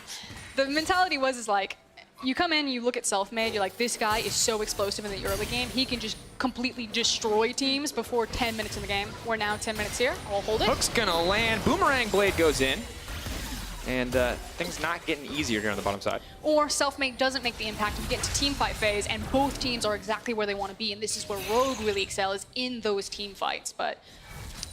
The mentality was like, you come in, you look at Self-Made, you're like, this guy is so explosive in the early game, he can just completely destroy teams before 10 minutes in the game. We're now 10 minutes here, we'll hold it. Hook's gonna land, Boomerang Blade goes in. And things not getting easier here on the bottom side. Or Self-Made doesn't make the impact. You get to team fight phase, and both teams are exactly where they want to be, and this is where Rogue really excels, in those team fights. But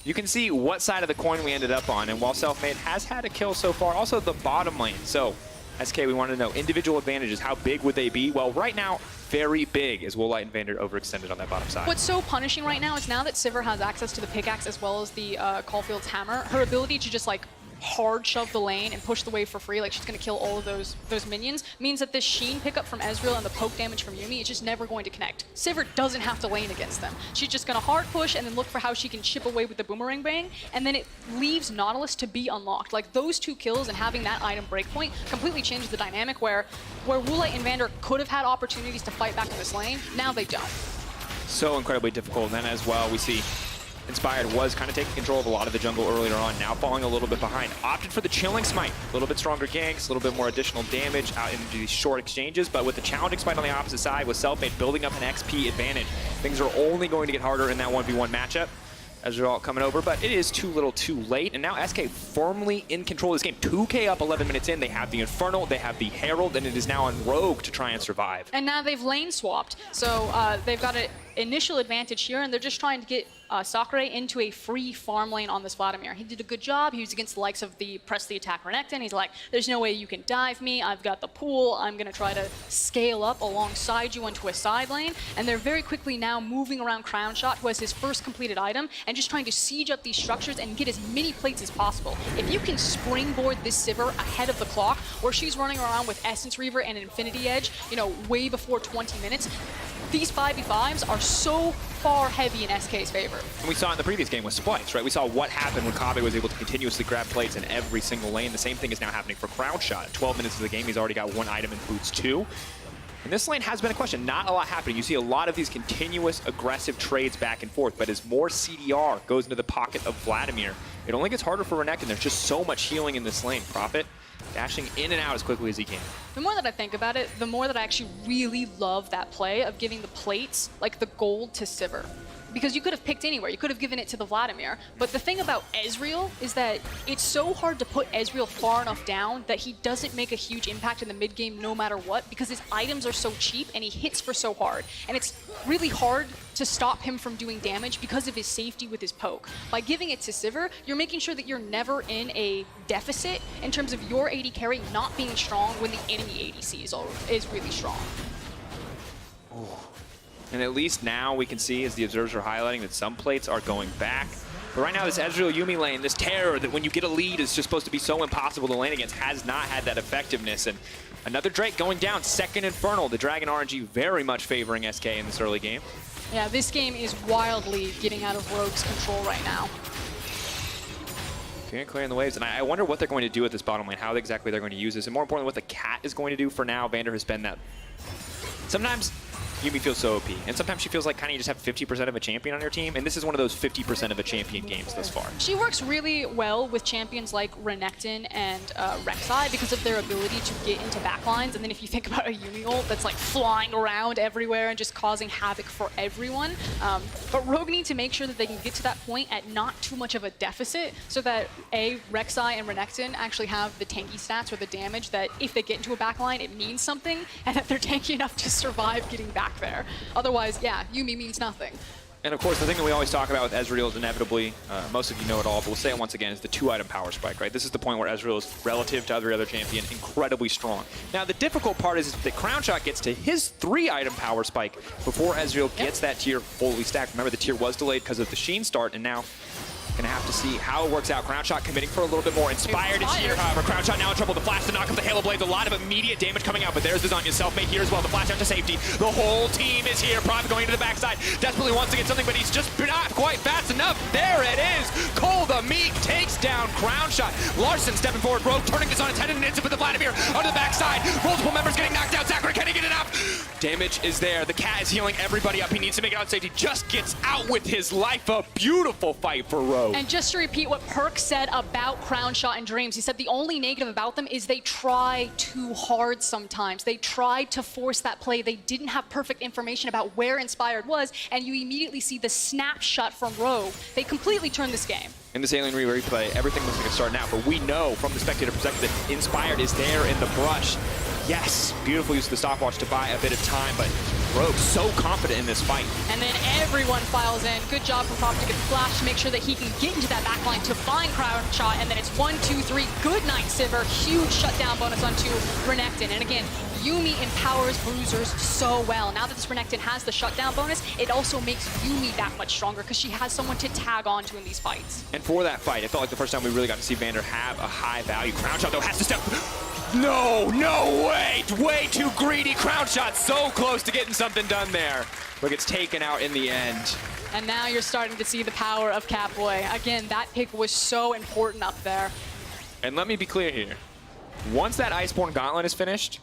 you can see what side of the coin we ended up on, and while Self-Made has had a kill so far, also the bottom lane. So, SK, we wanted to know individual advantages. How big would they be? Well, right now, very big, as Woolite and Vander overextended on that bottom side. What's so punishing right now is now that Sivir has access to the pickaxe as well as the Caulfield's hammer, her ability to just like hard shove the lane and push the wave for free, like she's going to kill all of those minions, means that this Sheen pickup from Ezreal and the poke damage from Yumi is just never going to connect. Sivir doesn't have to lane against them. She's just going to hard push and then look for how she can chip away with the boomerang bang, and then it leaves Nautilus to be unlocked. Like, those two kills and having that item breakpoint completely changes the dynamic where Woolite and Vander could have had opportunities to fight back in this lane. Now they don't. So incredibly difficult. And then as well, we see Inspired was kind of taking control of a lot of the jungle earlier on, now falling a little bit behind. Opted for the Chilling Smite. A little bit stronger ganks, a little bit more additional damage out into these short exchanges, but with the Challenging Smite on the opposite side, with Self-Made building up an XP advantage, things are only going to get harder in that 1v1 matchup. Ezreal coming over, but it is too little too late, and now SK firmly in control of this game. 2K up 11 minutes in, they have the Infernal, they have the Herald, and it is now on Rogue to try and survive. And now they've lane swapped, so they've got to initial advantage here, and they're just trying to get Sakura into a free farm lane on this Vladimir. He did a good job. He was against the likes of the press the attack Renekton. He's like, there's no way you can dive me. I've got the pool. I'm going to try to scale up alongside you into a side lane. And they're very quickly now moving around Crown Shot, who has his first completed item, and just trying to siege up these structures and get as many plates as possible. If you can springboard this Sivir ahead of the clock, where she's running around with Essence Reaver and Infinity Edge, you know, way before 20 minutes, these 5v5s are so far heavy in SK's favor. And we saw in the previous game with Splice, right? We saw what happened when Kaveh was able to continuously grab plates in every single lane. The same thing is now happening for Crown Shot. 12 minutes of the game, he's already got 1 item and boots 2. And this lane has been a question. Not a lot happening. You see a lot of these continuous aggressive trades back and forth, but as more CDR goes into the pocket of Vladimir, it only gets harder for Renekton. There's just so much healing in this lane. Prophet dashing in and out as quickly as he can. The more that I think about it, the more that I actually really love that play of giving the plates, like the gold to Sivir. Because you could have picked anywhere. You could have given it to the Vladimir. But the thing about Ezreal is that it's so hard to put Ezreal far enough down that he doesn't make a huge impact in the mid game no matter what, because his items are so cheap and he hits for so hard. And it's really hard to stop him from doing damage because of his safety with his poke. By giving it to Sivir, you're making sure that you're never in a deficit in terms of your AD carry not being strong when the enemy ADC is really strong. Ooh. And at least now we can see, as the observers are highlighting, that some plates are going back. But right now, this Ezreal Yuumi lane, this terror that when you get a lead is just supposed to be so impossible to lane against, has not had that effectiveness. And another Drake going down, second Infernal. The Dragon RNG very much favoring SK in this early game. Yeah, this game is wildly getting out of Rogue's control right now. Clearing the waves, and I wonder what they're going to do with this bottom lane, how exactly they're going to use this, and more importantly, what the cat is going to do. For now, Vander has been that. Sometimes Yuumi feels so OP, and sometimes she feels like kind of you just have 50% of a champion on your team, and this is one of those 50% of a champion games thus far. She works really well with champions like Renekton and Rek'Sai because of their ability to get into backlines, and then if you think about a Yuumi ult that's like flying around everywhere and just causing havoc for everyone. But Rogue need to make sure that they can get to that point at not too much of a deficit so that Rek'Sai and Renekton actually have the tanky stats or the damage that if they get into a backline, it means something, and that they're tanky enough to survive getting back there. Otherwise, yeah, Yuumi means nothing. And of course, the thing that we always talk about with Ezreal is inevitably, most of you know it all, but we'll say it once again, is the 2-item power spike, right? This is the point where Ezreal is, relative to every other champion, incredibly strong. Now, the difficult part is that Crown Shot gets to his 3-item power spike before Ezreal gets that tier fully stacked. Remember, the tier was delayed because of the Sheen start, and now gonna have to see how it works out. Crown Shot committing for a little bit more. Inspired is here, however. Crown Shot now in trouble. The flash to knock up the Halo Blades. A lot of immediate damage coming out, but there's the Zanya. Self-made here as well. The flash out to safety. The whole team is here. Prophet going to the backside. Desperately wants to get something, but he's just not quite fast enough. There it is. Cole the Meek takes down Crown Shot. Larson stepping forward. Rogue turning this on its head and hits it with the Vladimir onto the backside. Multiple members getting knocked out. Sakura, can he get enough? Damage is there. The cat is healing everybody up. He needs to make it out safety. Just gets out with his life. A beautiful fight for Rogue. And just to repeat what Perk said about Crown Shot and Dreams, he said the only negative about them is they try too hard sometimes. They tried to force that play. They didn't have perfect information about where Inspired was, and you immediately see the snapshot from Rogue. They completely turned this game. In this Alien replay, everything looks like it's starting out, but we know from the spectator perspective that Inspired is there in the brush. Yes, beautiful use of the stopwatch to buy a bit of time, but Rogue so confident in this fight. And then everyone files in. Good job from Prop to get the flash to make sure that he can get into that backline to find Crown Shot, and then it's 1, 2, 3. Good night, Sivir. Huge shutdown bonus onto Renekton. And again, Yuumi empowers bruisers so well. Now that this Renekton has the shutdown bonus, it also makes Yuumi that much stronger because she has someone to tag onto in these fights. And for that fight, it felt like the first time we really got to see Vander have a high value. Crown Shot, though, has to step. No way! Way too greedy. Crown Shot so close to getting something done there, but gets taken out in the end. And now you're starting to see the power of Catboy. Again, that pick was so important up there. And let me be clear here. Once that Iceborne Gauntlet is finished,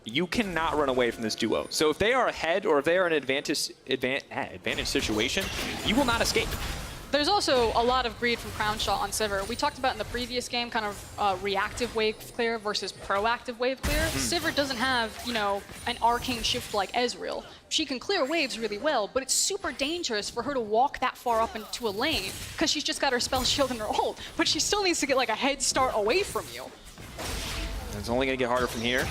you cannot run away from this duo. So if they are ahead or if they are in an advantage situation, you will not escape. There's also a lot of greed from Crown Shot on Sivir. We talked about in the previous game kind of reactive wave clear versus proactive wave clear. Sivir doesn't have, you know, an arcane shift like Ezreal. She can clear waves really well, but it's super dangerous for her to walk that far up into a lane because she's just got her spell shield and her ult, but she still needs to get like a head start away from you. It's only gonna get harder from here.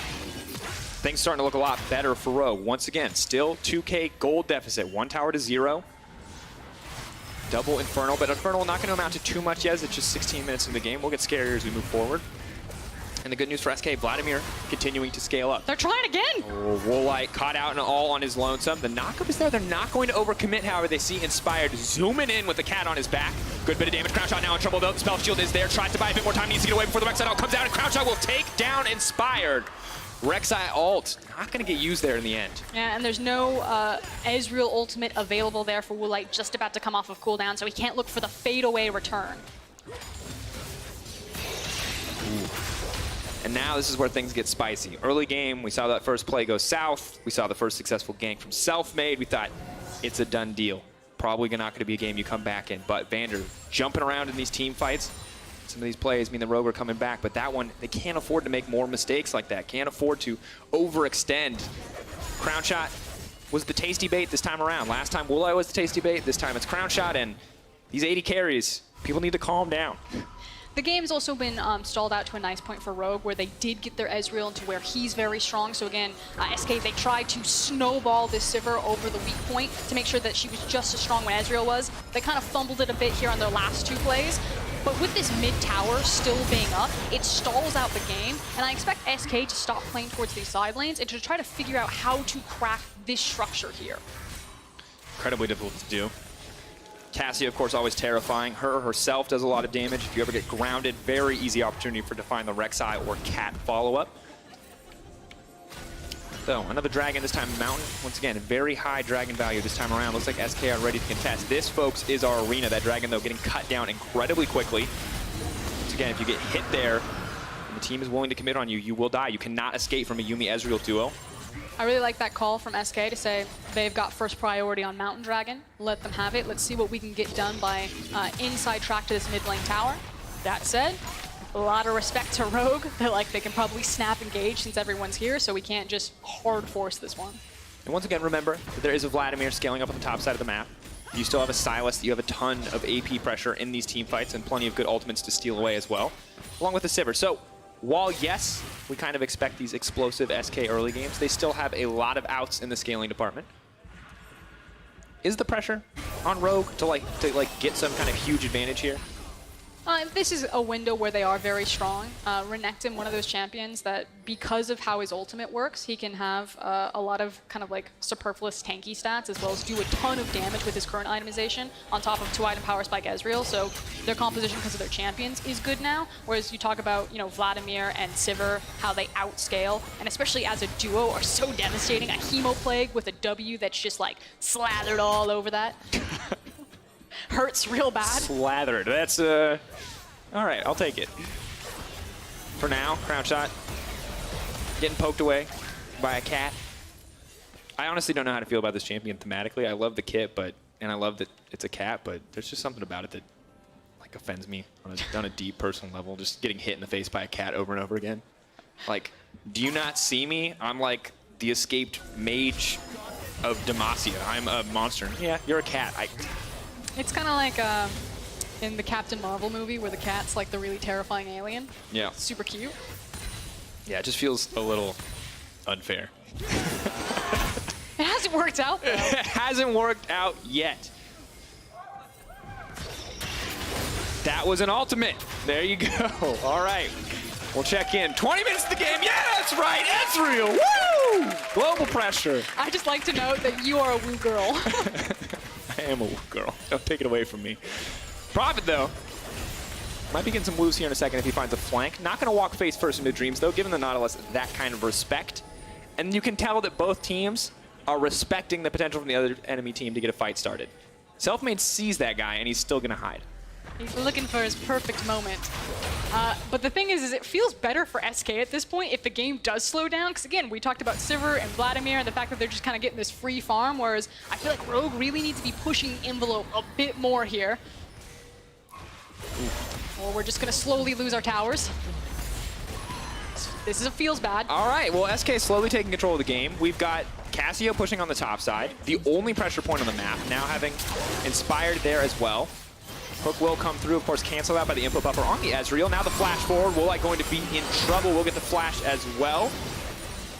things starting to look a lot better for Rogue. Once again, still 2K gold deficit. 1 tower to 0. Double Infernal, but Infernal not going to amount to too much yet as it's just 16 minutes in the game. We'll get scarier as we move forward. And the good news for SK, Vladimir continuing to scale up. They're trying again. Oh, Woolite caught out and all on his lonesome. The knockup is there. They're not going to overcommit, however. They see Inspired zooming in with the cat on his back. Good bit of damage. Crown Shot now in trouble, though. The spell shield is there. Tries to buy a bit more time. Needs to get away before the Rek'Sai ult comes out. And Crown Shot will take down Inspired. Rek'Sai ult not going to get used there in the end. Yeah, and there's no Ezreal ultimate available there for Woolite, just about to come off of cooldown, so he can't look for the fadeaway return. Ooh. And now this is where things get spicy. Early game, we saw that first play go south. We saw the first successful gank from Selfmade. We thought, it's a done deal. Probably not going to be a game you come back in. But Vander jumping around in these team fights. Some of these plays mean the Rogue are coming back. But that one, they can't afford to make more mistakes like that. Can't afford to overextend. Crown Shot was the tasty bait this time around. Last time Woolite was the tasty bait. This time it's Crown Shot. And these 80 carries, people need to calm down. The game's also been stalled out to a nice point for Rogue, where they did get their Ezreal into where he's very strong. So again, SK, they tried to snowball this Sivir over the weak point to make sure that she was just as strong when Ezreal was. They kind of fumbled it a bit here on their last 2 plays. But with this mid tower still being up, it stalls out the game. And I expect SK to stop playing towards these side lanes and to try to figure out how to crack this structure here. Incredibly difficult to do. Cassie, of course, always terrifying. Her herself does a lot of damage. If you ever get grounded, very easy opportunity for define the Rek'Sai or Cat follow-up. So, another dragon, this time Mountain. Once again, very high dragon value this time around. Looks like SK are ready to contest. This, folks, is our arena. That dragon, though, getting cut down incredibly quickly. Once again, if you get hit there, and the team is willing to commit on you, you will die. You cannot escape from a Yuumi-Ezreal duo. I really like that call from SK to say they've got first priority on Mountain Dragon. Let them have it. Let's see what we can get done by inside track to this mid lane tower. That said, a lot of respect to Rogue. They're like, they can probably snap engage since everyone's here, so we can't just hard force this one. And once again, remember that there is a Vladimir scaling up on the top side of the map. You still have a Sylas. You have a ton of AP pressure in these team fights and plenty of good ultimates to steal away as well, along with the Sivir. So, while, yes, we kind of expect these explosive SK early games, they still have a lot of outs in the scaling department. Is the pressure on Rogue to get some kind of huge advantage here? This is a window where they are very strong. Renekton, one of those champions that, because of how his ultimate works, he can have a lot of kind of like superfluous tanky stats, as well as do a ton of damage with his current itemization, on top of 2-item power spike Ezreal. So their composition, because of their champions, is good now. Whereas you talk about, you know, Vladimir and Sivir, how they outscale, and especially as a duo, are so devastating. A Hemoplague with a W that's just like slathered all over that. Hurts real bad. Slathered. That's, all right, I'll take it. For now, Crown Shot getting poked away by a cat. I honestly don't know how to feel about this champion thematically. I love the kit, and I love that it's a cat, but there's just something about it that like offends me on a deep personal level. Just getting hit in the face by a cat over and over again. Like, do you not see me? I'm like the escaped mage of Demacia. I'm a monster. Yeah, you're a cat. It's kind of like in the Captain Marvel movie where the cat's like the really terrifying alien. Yeah. Super cute. Yeah, it just feels a little unfair. It hasn't worked out, though. It hasn't worked out yet. That was an ultimate. There you go. All right. We'll check in. 20 minutes of the game. Yeah, that's right. Ezreal. Woo! Global pressure. I just like to note that you are a woo girl. I am a woo girl. Don't take it away from me. Prophet, though, might be getting some woos here in a second if he finds a flank. Not going to walk face first into Dreams, though, giving the Nautilus that kind of respect. And you can tell that both teams are respecting the potential from the other enemy team to get a fight started. Selfmade sees that guy, and he's still going to hide. He's looking for his perfect moment. But the thing is it feels better for SK at this point if the game does slow down. Because again, we talked about Sivir and Vladimir and the fact that they're just kind of getting this free farm, whereas I feel like Rogue really needs to be pushing the envelope a bit more here. Or we're just going to slowly lose our towers. This feels bad. All right, well, SK slowly taking control of the game. We've got Cassio pushing on the top side, the only pressure point on the map, now having Inspired there as well. Hook will come through, of course, canceled out by the input buffer on the Ezreal. Now the flash forward. Woolite going to be in trouble. We'll get the flash as well.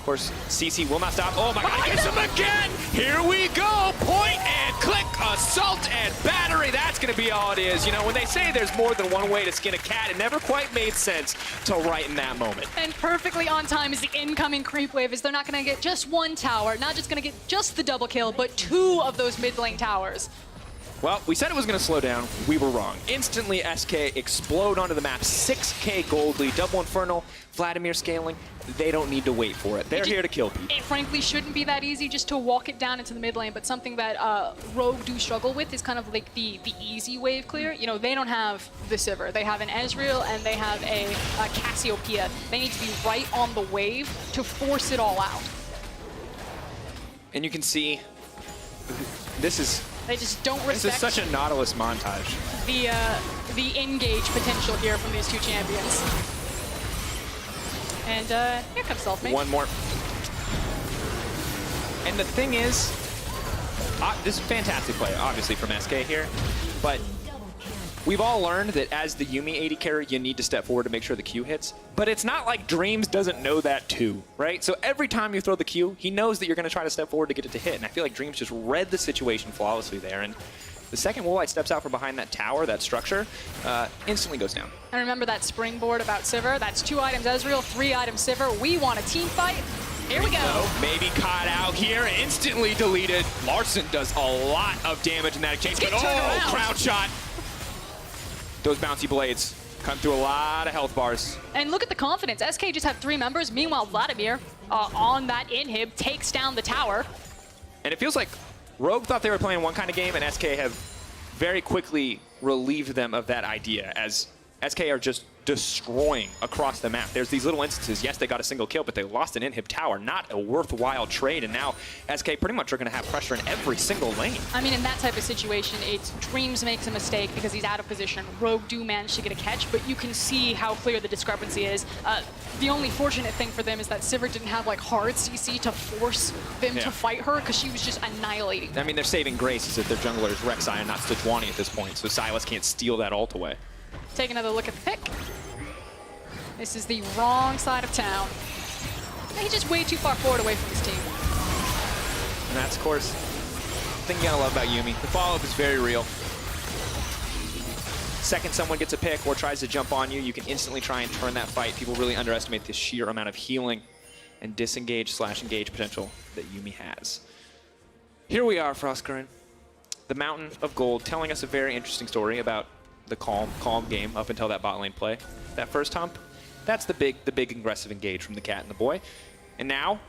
course, CC will not stop. Oh my God, gets him again! Here we go! Point and click, assault and battery. That's gonna be all it is. You know, when they say there's more than one way to skin a cat, it never quite made sense till right in that moment. And perfectly on time is the incoming creep wave, as they're not gonna get just one tower, not just gonna get just the double kill, but 2 of those mid lane towers. Well, we said it was going to slow down. We were wrong. Instantly, SK explode onto the map. 6K gold lead, double Infernal, Vladimir scaling. They don't need to wait for it. They're here to kill people. It frankly shouldn't be that easy just to walk it down into the mid lane, but something that Rogue do struggle with is kind of like the easy wave clear. You know, they don't have the Sivir. They have an Ezreal and they have a Cassiopeia. They need to be right on the wave to force it all out. And you can see, this is... They just don't This respect is such a Nautilus montage. the engage potential here from these 2 champions. And here comes Selfmade. One more. And the thing is, this is fantastic play, obviously, from SK here, but we've all learned that as the Yuumi AD carry, you need to step forward to make sure the Q hits. But it's not like Dreams doesn't know that too, right? So every time you throw the Q, he knows that you're going to try to step forward to get it to hit. And I feel like Dreams just read the situation flawlessly there. And the second Woolite steps out from behind that tower, that structure, instantly goes down. And remember that springboard about Sivir? That's 2 items Ezreal, 3 items Sivir. We want a team fight. Here we go. Maybe caught out here, instantly deleted. Larson does a lot of damage in that exchange, but crown shot. Those bouncy blades come through a lot of health bars. And look at the confidence. SK just have 3 members. Meanwhile, Vladimir on that inhib takes down the tower. And it feels like Rogue thought they were playing one kind of game, and SK have very quickly relieved them of that idea, as SK are just destroying across the map. There's these little instances. Yes, they got a single kill, but they lost an inhib tower. Not a worthwhile trade, and now SK pretty much are going to have pressure in every single lane. I mean, in that type of situation, it's Dreams makes a mistake because he's out of position. Rogue do manage to get a catch, but you can see how clear the discrepancy is. The only fortunate thing for them is that Sivir didn't have like hard CC to force them to fight her, because she was just annihilating. I mean, their saving grace is that their jungler is Rek'Sai and not Sejuani at this point, so Sylas can't steal that ult away. Take another look at the pick. This is the wrong side of town. He's just way too far forward away from his team. And that's, of course, the thing you gotta love about Yuumi. The follow-up is very real. Second someone gets a pick or tries to jump on you, you can instantly try and turn that fight. People really underestimate the sheer amount of healing and disengage/engage potential that Yuumi has. Here we are, Frostcurrent. The Mountain of Gold, telling us a very interesting story about the calm game up until that bot lane play. That first hump, that's the big aggressive engage from the cat and the boy. And now,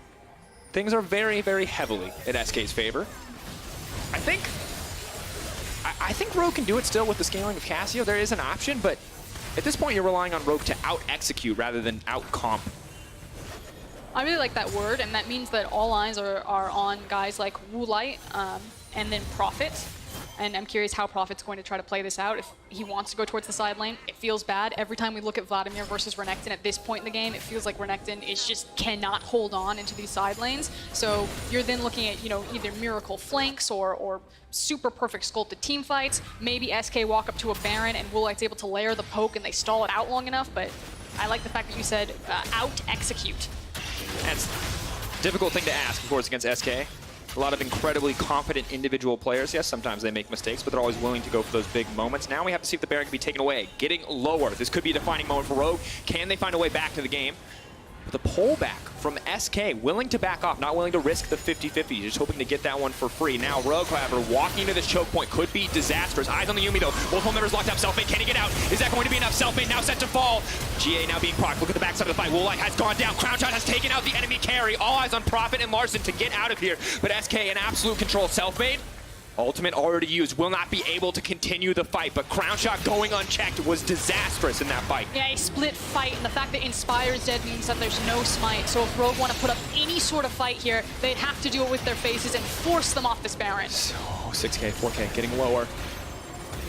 things are very, very heavily in SK's favor. I think Rogue can do it still with the scaling of Cassio. There is an option, but at this point you're relying on Rogue to out-execute rather than out-comp. I really like that word, and that means that all eyes are on guys like Woolite and then Prophet. And I'm curious how Prophet's going to try to play this out. If he wants to go towards the side lane, it feels bad. Every time we look at Vladimir versus Renekton at this point in the game, it feels like Renekton is just cannot hold on into these side lanes. So you're then looking at, you know, either miracle flanks or super perfect sculpted team fights. Maybe SK walk up to a Baron and Woolite's able to layer the poke and they stall it out long enough. But I like the fact that you said out-execute. That's a difficult thing to ask, of course, against SK. A lot of incredibly competent individual players. Yes, sometimes they make mistakes, but they're always willing to go for those big moments. Now we have to see if the Baron can be taken away. Getting lower. This could be a defining moment for Rogue. Can they find a way back to the game? The pullback from SK, willing to back off, not willing to risk the 50-50, just hoping to get that one for free. Now Rogue, however, walking into this choke point could be disastrous. Eyes on the Yuumi though. Both home members locked up. Selfmade, can he get out? Is that going to be enough? Selfmade now set to fall. GA now being procced. Look at the backside of the fight. Woolite has gone down. Crownshot has taken out the enemy carry. All eyes on Prophet and Larson to get out of here. But SK in absolute control. Selfmade, ultimate already used, will not be able to continue the fight, but Crownshot going unchecked was disastrous in that fight. Yeah, a split fight, and the fact that Inspire is dead means that there's no smite. So if Rogue want to put up any sort of fight here, they'd have to do it with their faces and force them off this Baron. So, 6K, 4K, getting lower.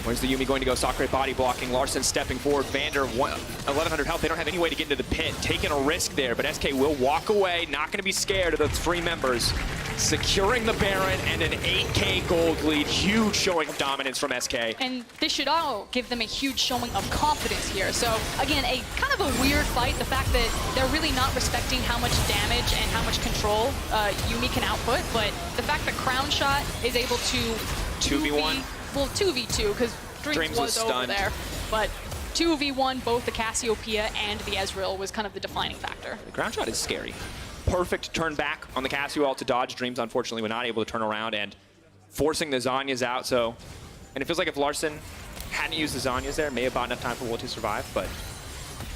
Where's the Yuumi going to go? Sakura body blocking, Larson stepping forward, Vander, 1100 health. They don't have any way to get into the pit. Taking a risk there, but SK will walk away, not going to be scared of those 3 members. securing the Baron and an 8K gold lead. Huge showing of dominance from SK. And this should all give them a huge showing of confidence here. So again, a kind of a weird fight. The fact that they're really not respecting how much damage and how much control Yuumi can output, but the fact that Crown Shot is able to 2v1? Well, 2v2, because Dreams was over stunned. there. But 2v1, both the Cassiopeia and the Ezreal was kind of the defining factor. The ground shot is scary. Perfect turn back on the Cassio ult to dodge. Dreams, unfortunately, were not able to turn around and forcing the Zanyas out. So, and it feels like if Larson hadn't used the Zanyas there, may have bought enough time for Will to survive, but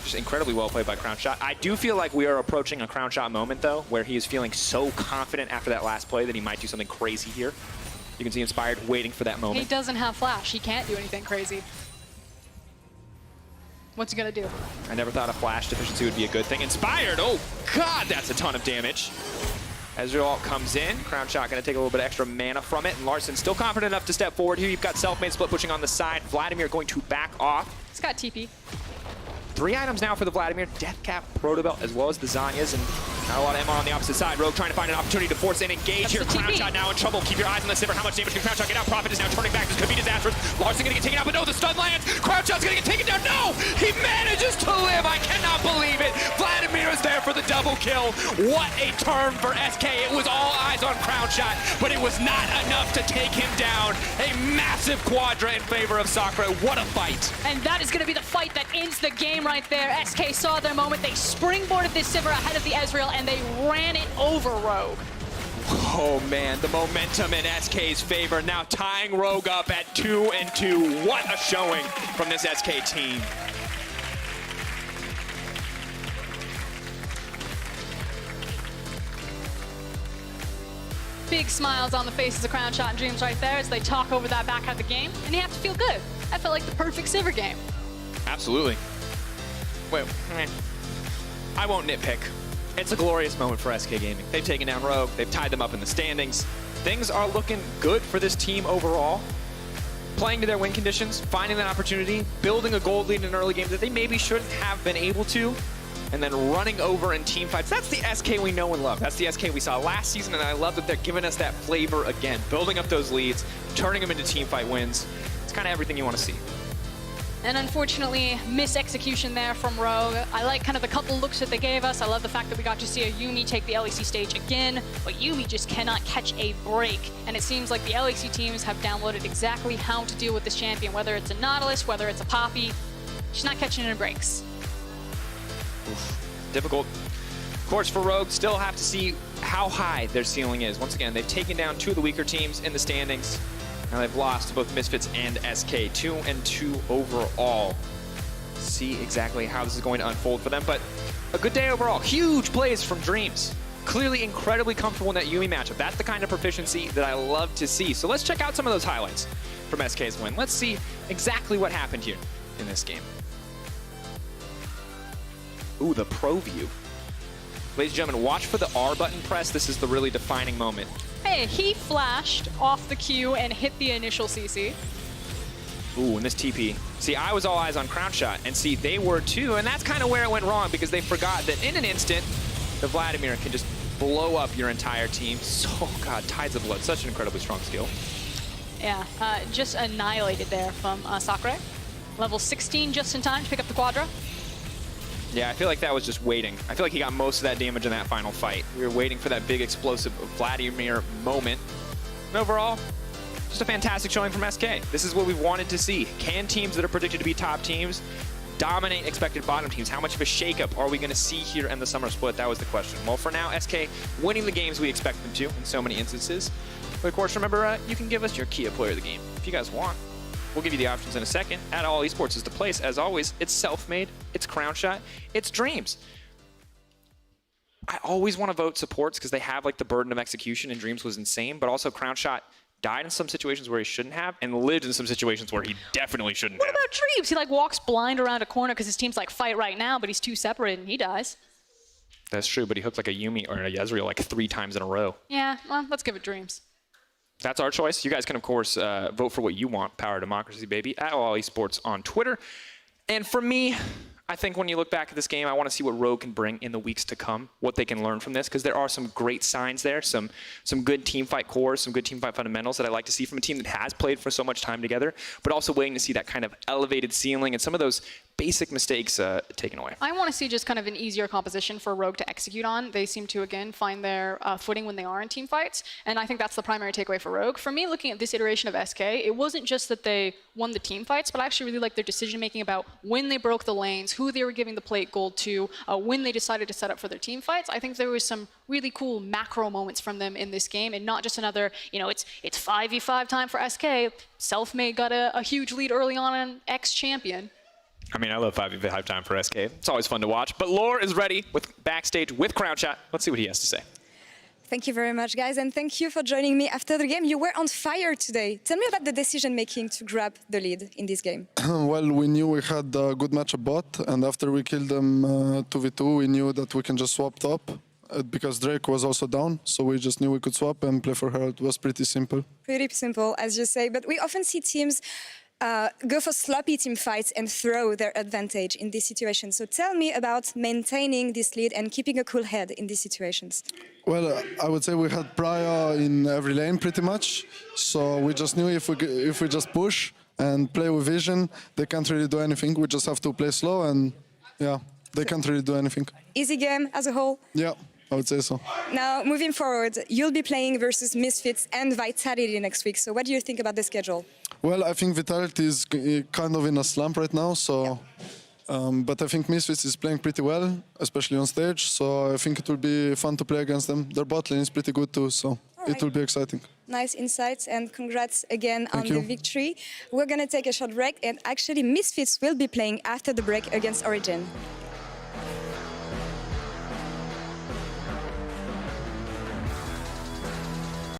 just incredibly well played by Crown Shot. I do feel like we are approaching a Crown Shot moment, though, where he is feeling so confident after that last play that he might do something crazy here. You can see Inspired waiting for that moment. He doesn't have flash. He can't do anything crazy. What's he gonna do? I never thought a flash deficiency would be a good thing. Inspired, oh god, that's a ton of damage. Ezreal comes in, Crown Shot gonna take a little bit extra mana from it, and Larson still confident enough to step forward here. You've got Selfmade Split pushing on the side. Vladimir going to back off. He's got TP. 3 items now for the Vladimir, Death Cap, Protobelt, as well as the Zanyas, and not a lot of MR on the opposite side. Rogue trying to find an opportunity to force an engage here. That's the Crown TP. Shot now in trouble. Keep your eyes on the Sivir. How much damage can Crown Shot get out? Prophet is now turning back. This could be disastrous. Larson gonna get taken out, but no, the stun lands. Crown Shot's gonna get taken down. No! He manages to live. I cannot believe it. Vladimir is there for the double kill. What a turn for SK. It was all eyes on Crown Shot, but it was not enough to take him down. A massive quadra in favor of Sakura. What a fight. And that is going to be the fight that ends the game right there. SK saw their moment. They springboarded this Sivir ahead of the Ezreal, and they ran it over Rogue. Oh man, the momentum in SK's favor. Now tying Rogue up at 2-2. What a showing from this SK team. Big smiles on the faces of Crown Shot and Dreams right there as they talk over that back half of the game, and you have to feel good. That felt like the perfect Sivir game. Absolutely. Wait, I won't nitpick. It's a glorious moment for SK Gaming. They've taken down Rogue. They've tied them up in the standings. Things are looking good for this team overall. Playing to their win conditions, finding that opportunity, building a gold lead in an early game that they maybe shouldn't have been able to, and then running over in team fights. That's the SK we know and love. That's the SK we saw last season, and I love that they're giving us that flavor again, building up those leads, turning them into team fight wins. It's kind of everything you want to see. And unfortunately, mis-execution there from Rogue. I like kind of the couple looks that they gave us. I love the fact that we got to see a Yuumi take the LEC stage again, but Yuumi just cannot catch a break. And it seems like the LEC teams have downloaded exactly how to deal with this champion, whether it's a Nautilus, whether it's a Poppy. She's not catching any breaks. Difficult. Of course, for Rogue, still have to see how high their ceiling is. Once again, they've taken down 2 of the weaker teams in the standings. Now they've lost to both Misfits and SK, 2-2 overall. See exactly how this is going to unfold for them, but a good day overall. Huge plays from Dreams. Clearly incredibly comfortable in that Yuumi matchup. That's the kind of proficiency that I love to see. So let's check out some of those highlights from SK's win. Let's see exactly what happened here in this game. Ooh, the pro view. Ladies and gentlemen, watch for the R button press. This is the really defining moment. Hey, he flashed off the Q and hit the initial CC. Ooh, and this TP. See, I was all eyes on Crown Shot, and see, they were too, and that's kind of where it went wrong because they forgot that in an instant, the Vladimir can just blow up your entire team. So, God, Tides of Blood, such an incredibly strong skill. Yeah, just annihilated there from Sakura. Level 16 just in time to pick up the Quadra. Yeah, I feel like that was just waiting. I feel like he got most of that damage in that final fight. We were waiting for that big explosive Vladimir moment. And overall, just a fantastic showing from SK. This is what we wanted to see. Can teams that are predicted to be top teams dominate expected bottom teams? How much of a shakeup are we going to see here in the summer split? That was the question. Well, for now, SK winning the games we expect them to in so many instances. But of course, remember, you can give us your Kia player of the game if you guys want. We'll give you the options in a second. At All Esports is the place. As always, it's Selfmade, it's Crown Shot, it's Dreams. I always want to vote supports because they have like the burden of execution, and Dreams was insane, but also Crown Shot died in some situations where he shouldn't have and lived in some situations where he definitely shouldn't What have. about Dreams? He like walks blind around a corner because his team's like fight right now, but he's too separated and he dies. That's true, but he hooked like a Yuumi or a Ezreal like 3 times in a row. Yeah, well, let's give it Dreams. That's our choice. You guys can, of course, vote for what you want. Power democracy, baby. At All Esports on Twitter. And for me, I think when you look back at this game, I want to see what Rogue can bring in the weeks to come, what they can learn from this, because there are some great signs there, some good team fight cores, some good team fight fundamentals that I like to see from a team that has played for so much time together, but also waiting to see that kind of elevated ceiling and some of those basic mistakes taken away. I want to see just kind of an easier composition for Rogue to execute on. They seem to, again, find their footing when they are in team fights, and I think that's the primary takeaway for Rogue. For me, looking at this iteration of SK, it wasn't just that they won the team fights, but I actually really like their decision-making about when they broke the lanes, who they were giving the plate gold to, when they decided to set up for their team fights. I think there was some really cool macro moments from them in this game, and not just another, it's 5v5 time for SK. Selfmade got a huge lead early on an ex-champion. I mean, I love 5v5 time for SK. It's always fun to watch. But Lore is ready with backstage with Crown Chat. Let's see what he has to say. Thank you very much, guys, and thank you for joining me after the game. You were on fire today. Tell me about the decision-making to grab the lead in this game. Well, we knew we had a good matchup bot, and after we killed them 2v2, we knew that we can just swap top because Drake was also down, so we just knew we could swap and play for her. It was pretty simple. Pretty simple, as you say, but we often see teams go for sloppy team fights and throw their advantage in these situations. So tell me about maintaining this lead and keeping a cool head in these situations. Well, I would say we had prior in every lane pretty much, so we just knew if we just push and play with vision, they can't really do anything. We just have to play slow and, yeah, they can't really do anything. Easy game as a whole? Yeah, I would say so. Now, moving forward, you'll be playing versus Misfits and Vitality next week. So what do you think about the schedule? Well, I think Vitality is kind of in a slump right now, so... but I think Misfits is playing pretty well, especially on stage, so I think it will be fun to play against them. Their bot lane is pretty good too, so it will be exciting. Nice insights, and congrats again on Thank you. the victory. We're going to take a short break, and actually Misfits will be playing after the break against Origin.